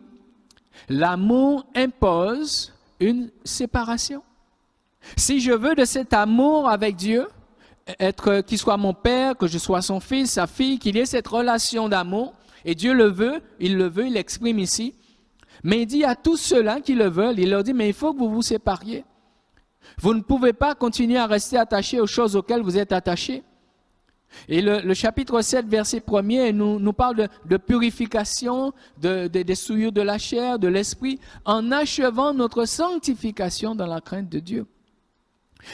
l'amour impose une séparation. Si je veux de cet amour avec Dieu, qu'il soit mon père, que je sois son fils, sa fille, qu'il y ait cette relation d'amour, et Dieu le veut, il l'exprime ici. Mais il dit à tous ceux-là qui le veulent, il leur dit, mais il faut que vous vous sépariez. Vous ne pouvez pas continuer à rester attachés aux choses auxquelles vous êtes attachés. Et le chapitre 7, verset 1er, nous parle de purification, des souillures de la chair, de l'esprit, en achevant notre sanctification dans la crainte de Dieu.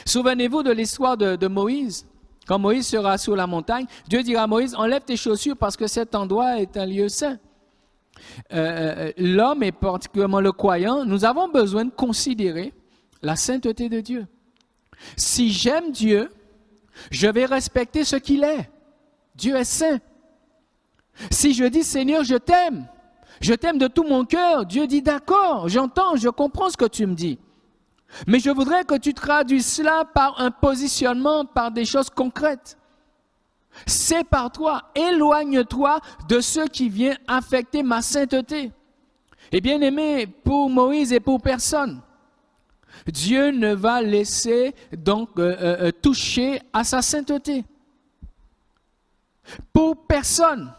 Souvenez-vous de l'histoire de Moïse. Quand Moïse sera sur la montagne, Dieu dira à Moïse, enlève tes chaussures parce que cet endroit est un lieu saint. L'homme, et particulièrement le croyant, nous avons besoin de considérer la sainteté de Dieu. Si j'aime Dieu, je vais respecter ce qu'il est. Dieu est saint. Si je dis, Seigneur, je t'aime de tout mon cœur, Dieu dit, d'accord, j'entends, je comprends ce que tu me dis. Mais je voudrais que tu traduises cela par un positionnement, par des choses concrètes. Sépare-toi, éloigne-toi de ce qui vient affecter ma sainteté. Et bien aimé, pour Moïse et pour personne, Dieu ne va laisser donc toucher à sa sainteté. Pour personne.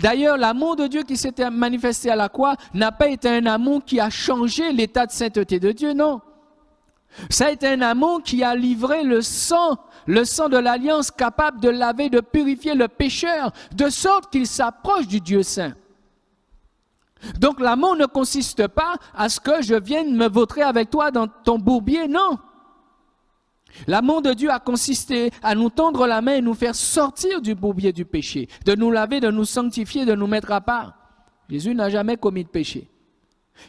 D'ailleurs, l'amour de Dieu qui s'était manifesté à la croix n'a pas été un amour qui a changé l'état de sainteté de Dieu, non. Ça a été un amour qui a livré le sang de l'alliance capable de laver, de purifier le pécheur, de sorte qu'il s'approche du Dieu saint. Donc l'amour ne consiste pas à ce que je vienne me vautrer avec toi dans ton bourbier, non. L'amour de Dieu a consisté à nous tendre la main et nous faire sortir du bourbier du péché, de nous laver, de nous sanctifier, de nous mettre à part. Jésus n'a jamais commis de péché.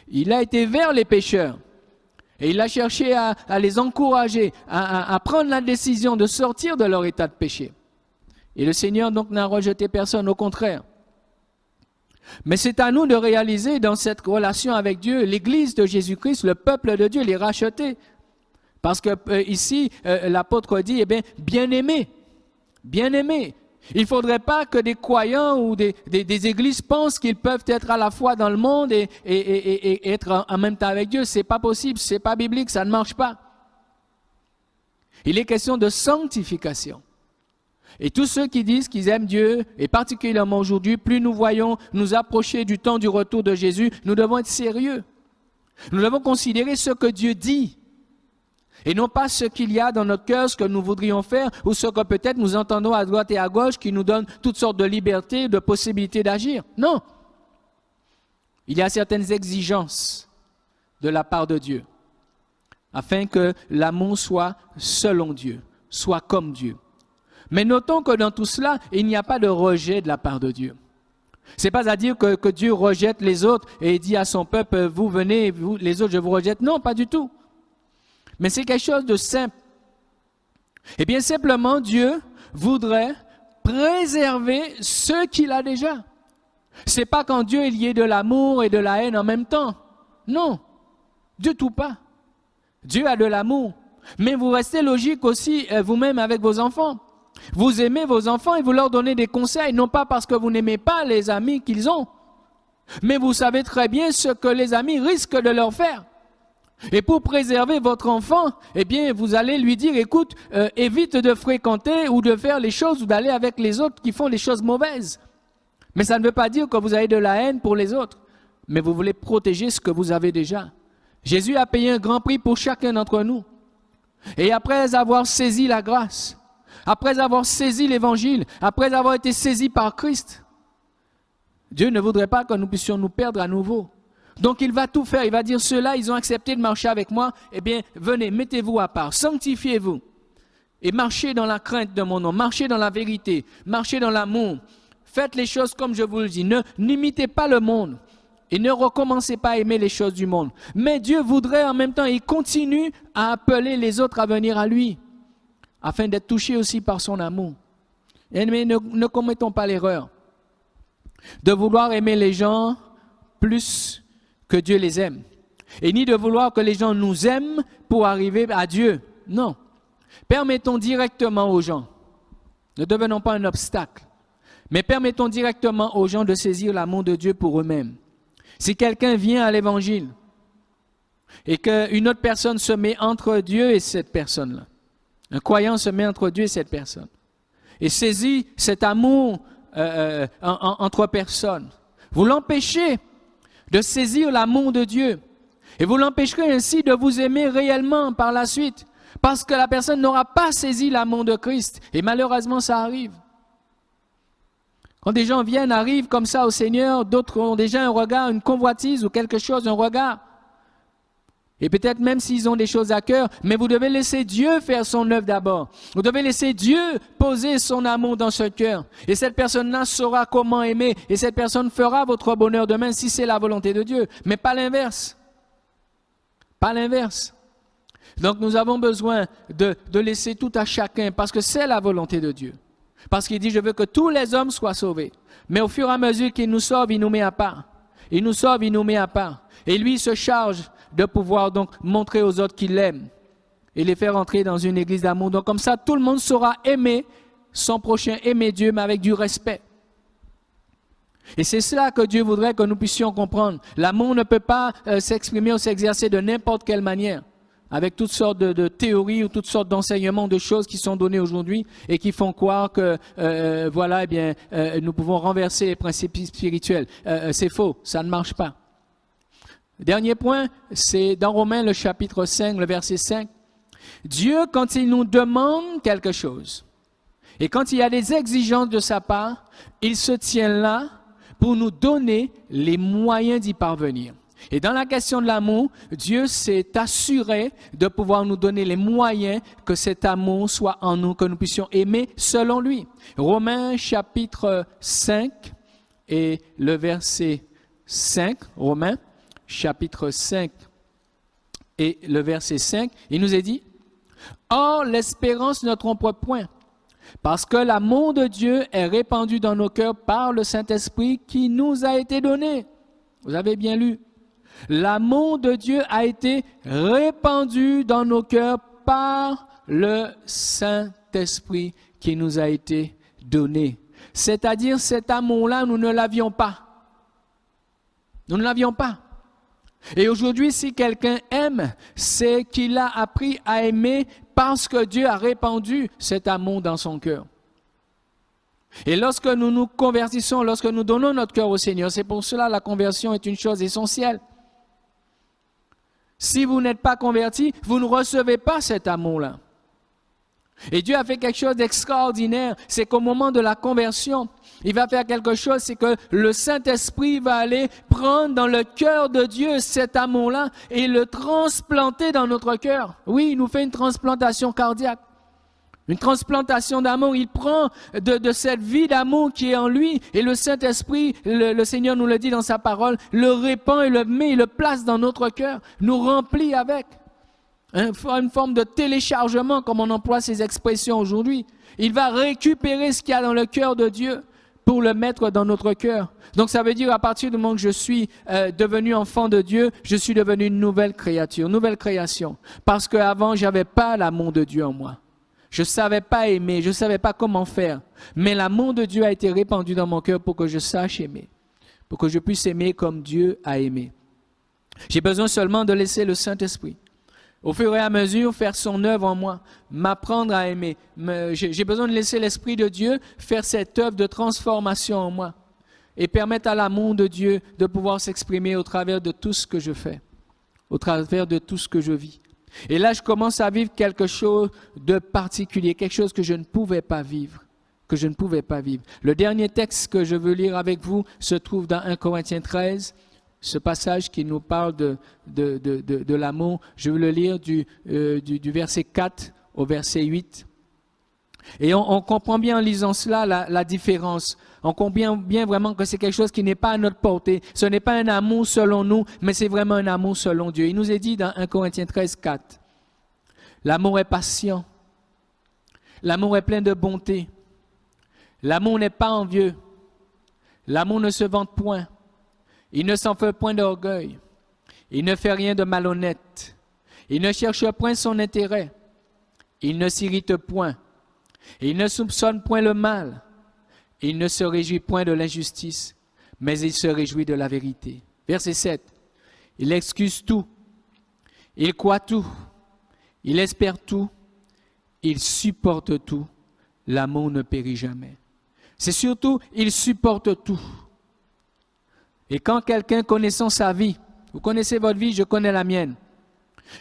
Il a été vers les pécheurs et il a cherché à les encourager, à prendre la décision de sortir de leur état de péché. Et le Seigneur donc n'a rejeté personne, au contraire. Mais c'est à nous de réaliser dans cette relation avec Dieu, l'Église de Jésus-Christ, le peuple de Dieu, les rachetés. Parce que ici, l'apôtre dit, bien-aimés, bien-aimés. Il ne faudrait pas que des croyants ou des églises pensent qu'ils peuvent être à la fois dans le monde et être en même temps avec Dieu. Ce n'est pas possible, ce n'est pas biblique, ça ne marche pas. Il est question de sanctification. Et tous ceux qui disent qu'ils aiment Dieu, et particulièrement aujourd'hui, plus nous voyons nous approcher du temps du retour de Jésus, nous devons être sérieux. Nous devons considérer ce que Dieu dit. Et non pas ce qu'il y a dans notre cœur, ce que nous voudrions faire, ou ce que peut-être nous entendons à droite et à gauche qui nous donne toutes sortes de libertés, de possibilités d'agir. Non. Il y a certaines exigences de la part de Dieu, afin que l'amour soit selon Dieu, soit comme Dieu. Mais notons que dans tout cela, il n'y a pas de rejet de la part de Dieu. C'est pas à dire que Dieu rejette les autres et dit à son peuple, vous venez, vous, les autres, je vous rejette. Non, pas du tout. Mais c'est quelque chose de simple. Eh bien, simplement, Dieu voudrait préserver ce qu'il a déjà. C'est pas quand Dieu il y ait de l'amour et de la haine en même temps. Non, du tout pas. Dieu a de l'amour. Mais vous restez logique aussi vous-même avec vos enfants. Vous aimez vos enfants et vous leur donnez des conseils, non pas parce que vous n'aimez pas les amis qu'ils ont, mais vous savez très bien ce que les amis risquent de leur faire. Et pour préserver votre enfant, eh bien, vous allez lui dire, écoute, évite de fréquenter ou de faire les choses ou d'aller avec les autres qui font les choses mauvaises. Mais ça ne veut pas dire que vous avez de la haine pour les autres, mais vous voulez protéger ce que vous avez déjà. Jésus a payé un grand prix pour chacun d'entre nous. Et après avoir saisi la grâce, après avoir saisi l'évangile, après avoir été saisi par Christ, Dieu ne voudrait pas que nous puissions nous perdre à nouveau. Donc il va tout faire, il va dire ceux-là, ils ont accepté de marcher avec moi, eh bien venez, mettez-vous à part, sanctifiez-vous et marchez dans la crainte de mon nom, marchez dans la vérité, marchez dans l'amour, faites les choses comme je vous le dis, n'imitez pas le monde et ne recommencez pas à aimer les choses du monde. Mais Dieu voudrait en même temps, il continue à appeler les autres à venir à lui, afin d'être touchés aussi par son amour. Mais ne commettons pas l'erreur de vouloir aimer les gens plus que Dieu les aime. Et ni de vouloir que les gens nous aiment pour arriver à Dieu. Non. Permettons directement aux gens, ne devenons pas un obstacle, mais permettons directement aux gens de saisir l'amour de Dieu pour eux-mêmes. Si quelqu'un vient à l'évangile et qu'une autre personne se met entre Dieu et cette personne-là, un croyant se met entre Dieu et cette personne et saisit cet amour entre personnes, vous l'empêchez de saisir l'amour de Dieu. Et vous l'empêcherez ainsi de vous aimer réellement par la suite, parce que la personne n'aura pas saisi l'amour de Christ. Et malheureusement, ça arrive. Quand des gens arrivent comme ça au Seigneur, d'autres ont déjà un regard, une convoitise ou quelque chose, un regard. Et peut-être même s'ils ont des choses à cœur, mais vous devez laisser Dieu faire son œuvre d'abord. Vous devez laisser Dieu poser son amour dans ce cœur. Et cette personne-là saura comment aimer. Et cette personne fera votre bonheur demain si c'est la volonté de Dieu. Mais pas l'inverse. Pas l'inverse. Donc nous avons besoin de laisser tout à chacun parce que c'est la volonté de Dieu. Parce qu'il dit, je veux que tous les hommes soient sauvés. Mais au fur et à mesure qu'il nous sauve, il nous met à part. Il nous sauve, il nous met à part. Et lui, il se charge de pouvoir donc montrer aux autres qu'il l'aime et les faire entrer dans une église d'amour. Donc comme ça, tout le monde saura aimer son prochain, aimer Dieu, mais avec du respect. Et c'est cela que Dieu voudrait que nous puissions comprendre. L'amour ne peut pas s'exprimer ou s'exercer de n'importe quelle manière, avec toutes sortes de théories ou toutes sortes d'enseignements, de choses qui sont données aujourd'hui et qui font croire que nous pouvons renverser les principes spirituels. C'est faux, ça ne marche pas. Dernier point, c'est dans Romains le chapitre 5, le verset 5. Dieu, quand il nous demande quelque chose, et quand il y a des exigences de sa part, il se tient là pour nous donner les moyens d'y parvenir. Et dans la question de l'amour, Dieu s'est assuré de pouvoir nous donner les moyens que cet amour soit en nous, que nous puissions aimer selon lui. Romains chapitre 5 et le verset 5, Romains chapitre 5 et le verset 5, il nous est dit, « Or, l'espérance ne trompe point, parce que l'amour de Dieu est répandu dans nos cœurs par le Saint-Esprit qui nous a été donné. » Vous avez bien lu. L'amour de Dieu a été répandu dans nos cœurs par le Saint-Esprit qui nous a été donné. C'est-à-dire, cet amour-là, nous ne l'avions pas. Nous ne l'avions pas. Et aujourd'hui, si quelqu'un aime, c'est qu'il a appris à aimer parce que Dieu a répandu cet amour dans son cœur. Et lorsque nous nous convertissons, lorsque nous donnons notre cœur au Seigneur, c'est pour cela que la conversion est une chose essentielle. Si vous n'êtes pas converti, vous ne recevez pas cet amour-là. Et Dieu a fait quelque chose d'extraordinaire, c'est qu'au moment de la conversion, il va faire quelque chose, c'est que le Saint-Esprit va aller prendre dans le cœur de Dieu cet amour-là et le transplanter dans notre cœur. Oui, il nous fait une transplantation cardiaque. Une transplantation d'amour, il prend de cette vie d'amour qui est en lui et le Saint-Esprit, le Seigneur nous le dit dans sa parole, le répand et le met, il le place dans notre cœur, nous remplit avec. Une forme de téléchargement, comme on emploie ces expressions aujourd'hui. Il va récupérer ce qu'il y a dans le cœur de Dieu pour le mettre dans notre cœur. Donc ça veut dire à partir du moment que je suis devenu enfant de Dieu, je suis devenu une nouvelle créature, nouvelle création. Parce qu'avant, je n'avais pas l'amour de Dieu en moi. Je ne savais pas aimer, je ne savais pas comment faire. Mais l'amour de Dieu a été répandu dans mon cœur pour que je sache aimer. Pour que je puisse aimer comme Dieu a aimé. J'ai besoin seulement de laisser le Saint-Esprit, au fur et à mesure, faire son œuvre en moi, m'apprendre à aimer. J'ai besoin de laisser l'Esprit de Dieu faire cette œuvre de transformation en moi et permettre à l'amour de Dieu de pouvoir s'exprimer au travers de tout ce que je fais, au travers de tout ce que je vis. Et là, je commence à vivre quelque chose de particulier, quelque chose que je ne pouvais pas vivre, Le dernier texte que je veux lire avec vous se trouve dans 1 Corinthiens 13, ce passage qui nous parle de l'amour. Je veux le lire du verset 4 au verset 8. Et on comprend bien en lisant cela la différence. On comprend bien vraiment que c'est quelque chose qui n'est pas à notre portée. Ce n'est pas un amour selon nous, mais c'est vraiment un amour selon Dieu. Il nous est dit dans 1 Corinthiens 13, 4, « L'amour est patient. L'amour est plein de bonté. L'amour n'est pas envieux. L'amour ne se vante point. Il ne s'en fait point d'orgueil. Il ne fait rien de malhonnête. Il ne cherche point son intérêt. Il ne s'irrite point. Il ne soupçonne point le mal. Il ne se réjouit point de l'injustice, mais il se réjouit de la vérité. » Verset 7. « Il excuse tout. Il croit tout. Il espère tout. Il supporte tout. L'amour ne périt jamais. » C'est surtout, il supporte tout. Et quand quelqu'un connaissant sa vie, vous connaissez votre vie, je connais la mienne.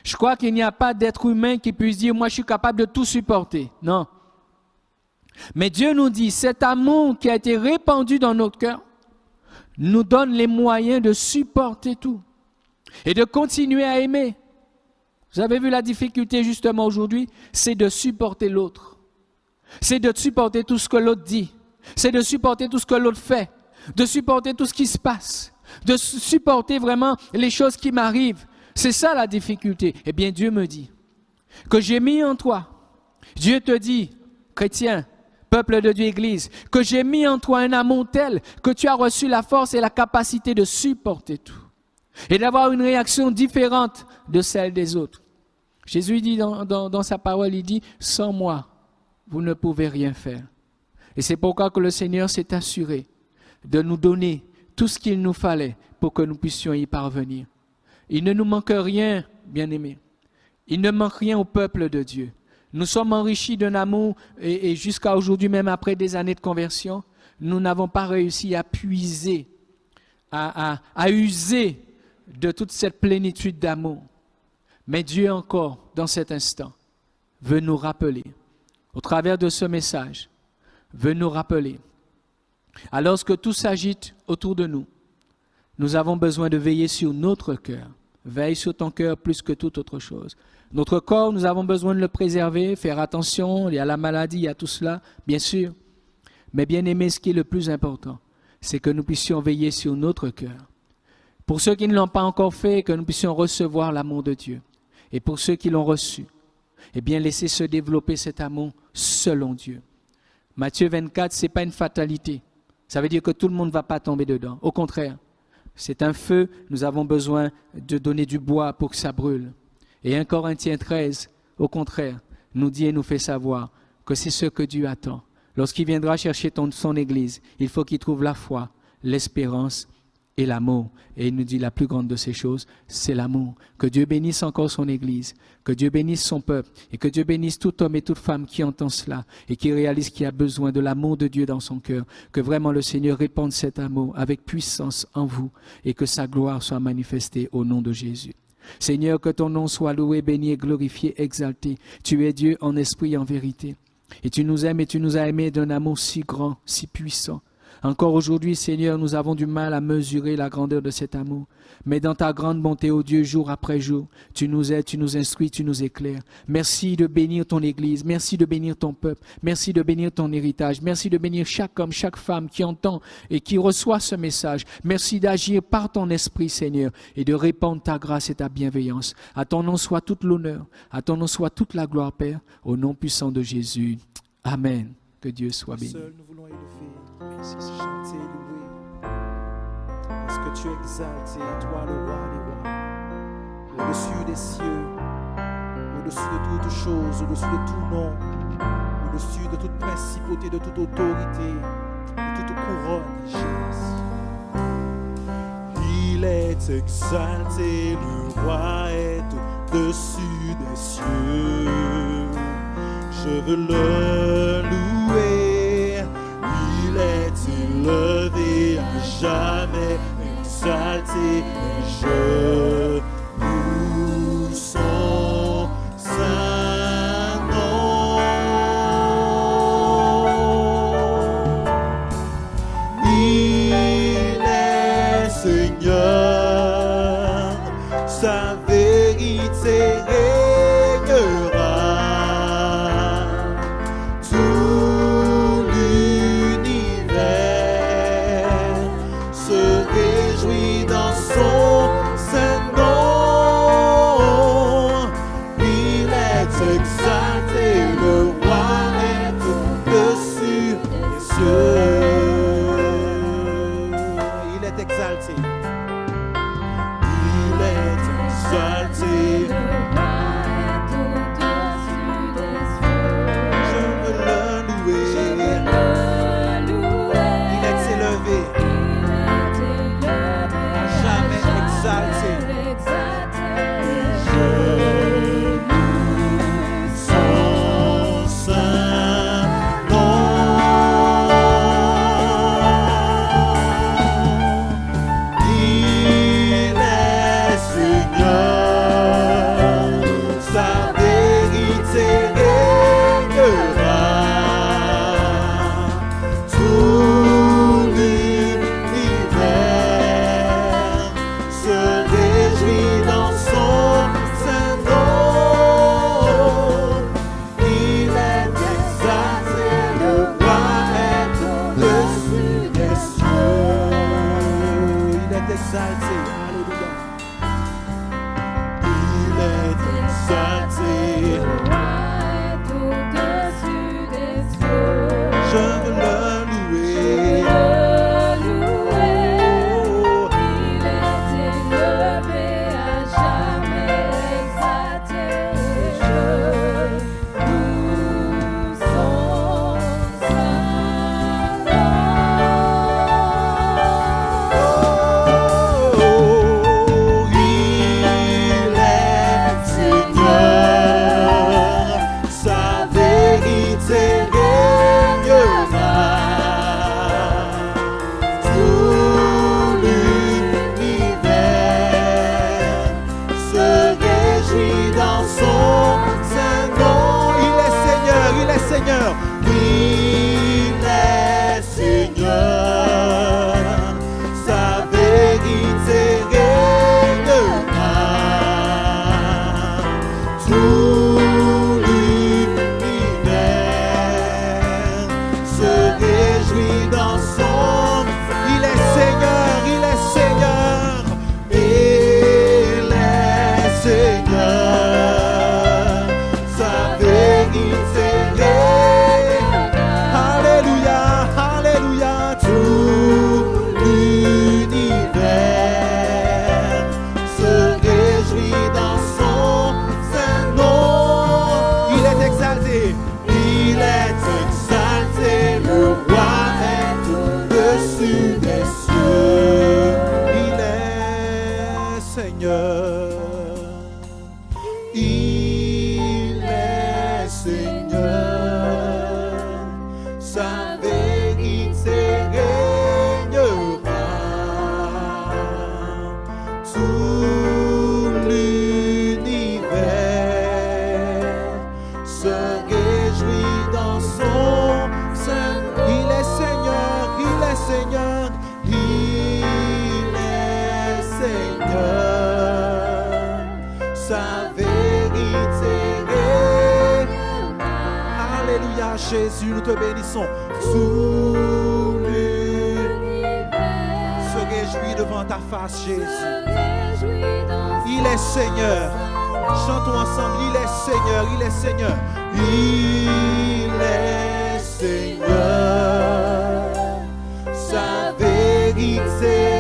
Je crois qu'il n'y a pas d'être humain qui puisse dire, moi je suis capable de tout supporter. Non. Mais Dieu nous dit, cet amour qui a été répandu dans notre cœur nous donne les moyens de supporter tout et de continuer à aimer. Vous avez vu la difficulté justement aujourd'hui, c'est de supporter l'autre. C'est de supporter tout ce que l'autre dit. C'est de supporter tout ce que l'autre fait. De supporter tout ce qui se passe. De supporter vraiment les choses qui m'arrivent. C'est ça la difficulté. Eh bien Dieu me dit que j'ai mis en toi. Dieu te dit, chrétien, peuple de Dieu, Église, que j'ai mis en toi un amour tel que tu as reçu la force et la capacité de supporter tout et d'avoir une réaction différente de celle des autres. Jésus dit dans sa parole, il dit, sans moi, vous ne pouvez rien faire. Et c'est pourquoi que le Seigneur s'est assuré de nous donner tout ce qu'il nous fallait pour que nous puissions y parvenir. Il ne nous manque rien, bien-aimés. Il ne manque rien au peuple de Dieu. Nous sommes enrichis d'un amour et jusqu'à aujourd'hui, même après des années de conversion, nous n'avons pas réussi à puiser, à user de toute cette plénitude d'amour. Mais Dieu encore, dans cet instant, veut nous rappeler, au travers de ce message, veut nous rappeler, alors que tout s'agite autour de nous, nous avons besoin de veiller sur notre cœur. Veille sur ton cœur plus que toute autre chose. Notre corps, nous avons besoin de le préserver, faire attention, il y a la maladie, il y a tout cela, bien sûr. Mais bien aimé, ce qui est le plus important, c'est que nous puissions veiller sur notre cœur. Pour ceux qui ne l'ont pas encore fait, que nous puissions recevoir l'amour de Dieu. Et pour ceux qui l'ont reçu, eh bien laissez se développer cet amour selon Dieu. Matthieu 24, ce n'est pas une fatalité. Ça veut dire que tout le monde ne va pas tomber dedans. Au contraire, c'est un feu, nous avons besoin de donner du bois pour que ça brûle. Et 1 Corinthiens 13, au contraire, nous dit et nous fait savoir que c'est ce que Dieu attend. Lorsqu'il viendra chercher son Église, il faut qu'il trouve la foi, l'espérance et l'amour. Et il nous dit la plus grande de ces choses, c'est l'amour. Que Dieu bénisse encore son Église, que Dieu bénisse son peuple et que Dieu bénisse tout homme et toute femme qui entend cela et qui réalise qu'il a besoin de l'amour de Dieu dans son cœur. Que vraiment le Seigneur répande cet amour avec puissance en vous et que sa gloire soit manifestée au nom de Jésus. Seigneur, que ton nom soit loué, béni et glorifié, exalté. Tu es Dieu en esprit et en vérité. Et tu nous aimes et tu nous as aimés d'un amour si grand, si puissant. Encore aujourd'hui, Seigneur, nous avons du mal à mesurer la grandeur de cet amour. Mais dans ta grande bonté, ô Dieu, jour après jour, tu nous aides, tu nous instruis, tu nous éclaires. Merci de bénir ton Église, merci de bénir ton peuple, merci de bénir ton héritage, merci de bénir chaque homme, chaque femme qui entend et qui reçoit ce message. Merci d'agir par ton esprit, Seigneur, et de répandre ta grâce et ta bienveillance. À ton nom soit toute l'honneur, à ton nom soit toute la gloire, Père, au nom puissant de Jésus. Amen. Que Dieu soit béni. Seul, nous voulons élever, chanter, louer. Parce que tu es exalté, toi le roi des rois, au-dessus des cieux, au-dessus de toutes choses, au-dessus de tout nom, au-dessus de toute principauté, de toute autorité, de toute couronne, Jésus. Il est exalté, le roi est au-dessus des cieux. Je veux le louer, il est élevé à jamais, exalté, et je loue son saint nom. Il est Seigneur, sa vérité régnera. Il est Seigneur, sa vérité Seigneur. Il est Seigneur. Sa vérité régnera. Tout l'univers se réjouit dans son sein. Il est Seigneur, il est Seigneur, il est Seigneur. Sa vérité régnera. Alléluia, Jésus, nous te bénissons. Tout l'univers se réjouit devant ta face, Jésus. Il est Seigneur. Chantons ensemble. Il est Seigneur. Il est Seigneur. Il est Seigneur. Sa vérité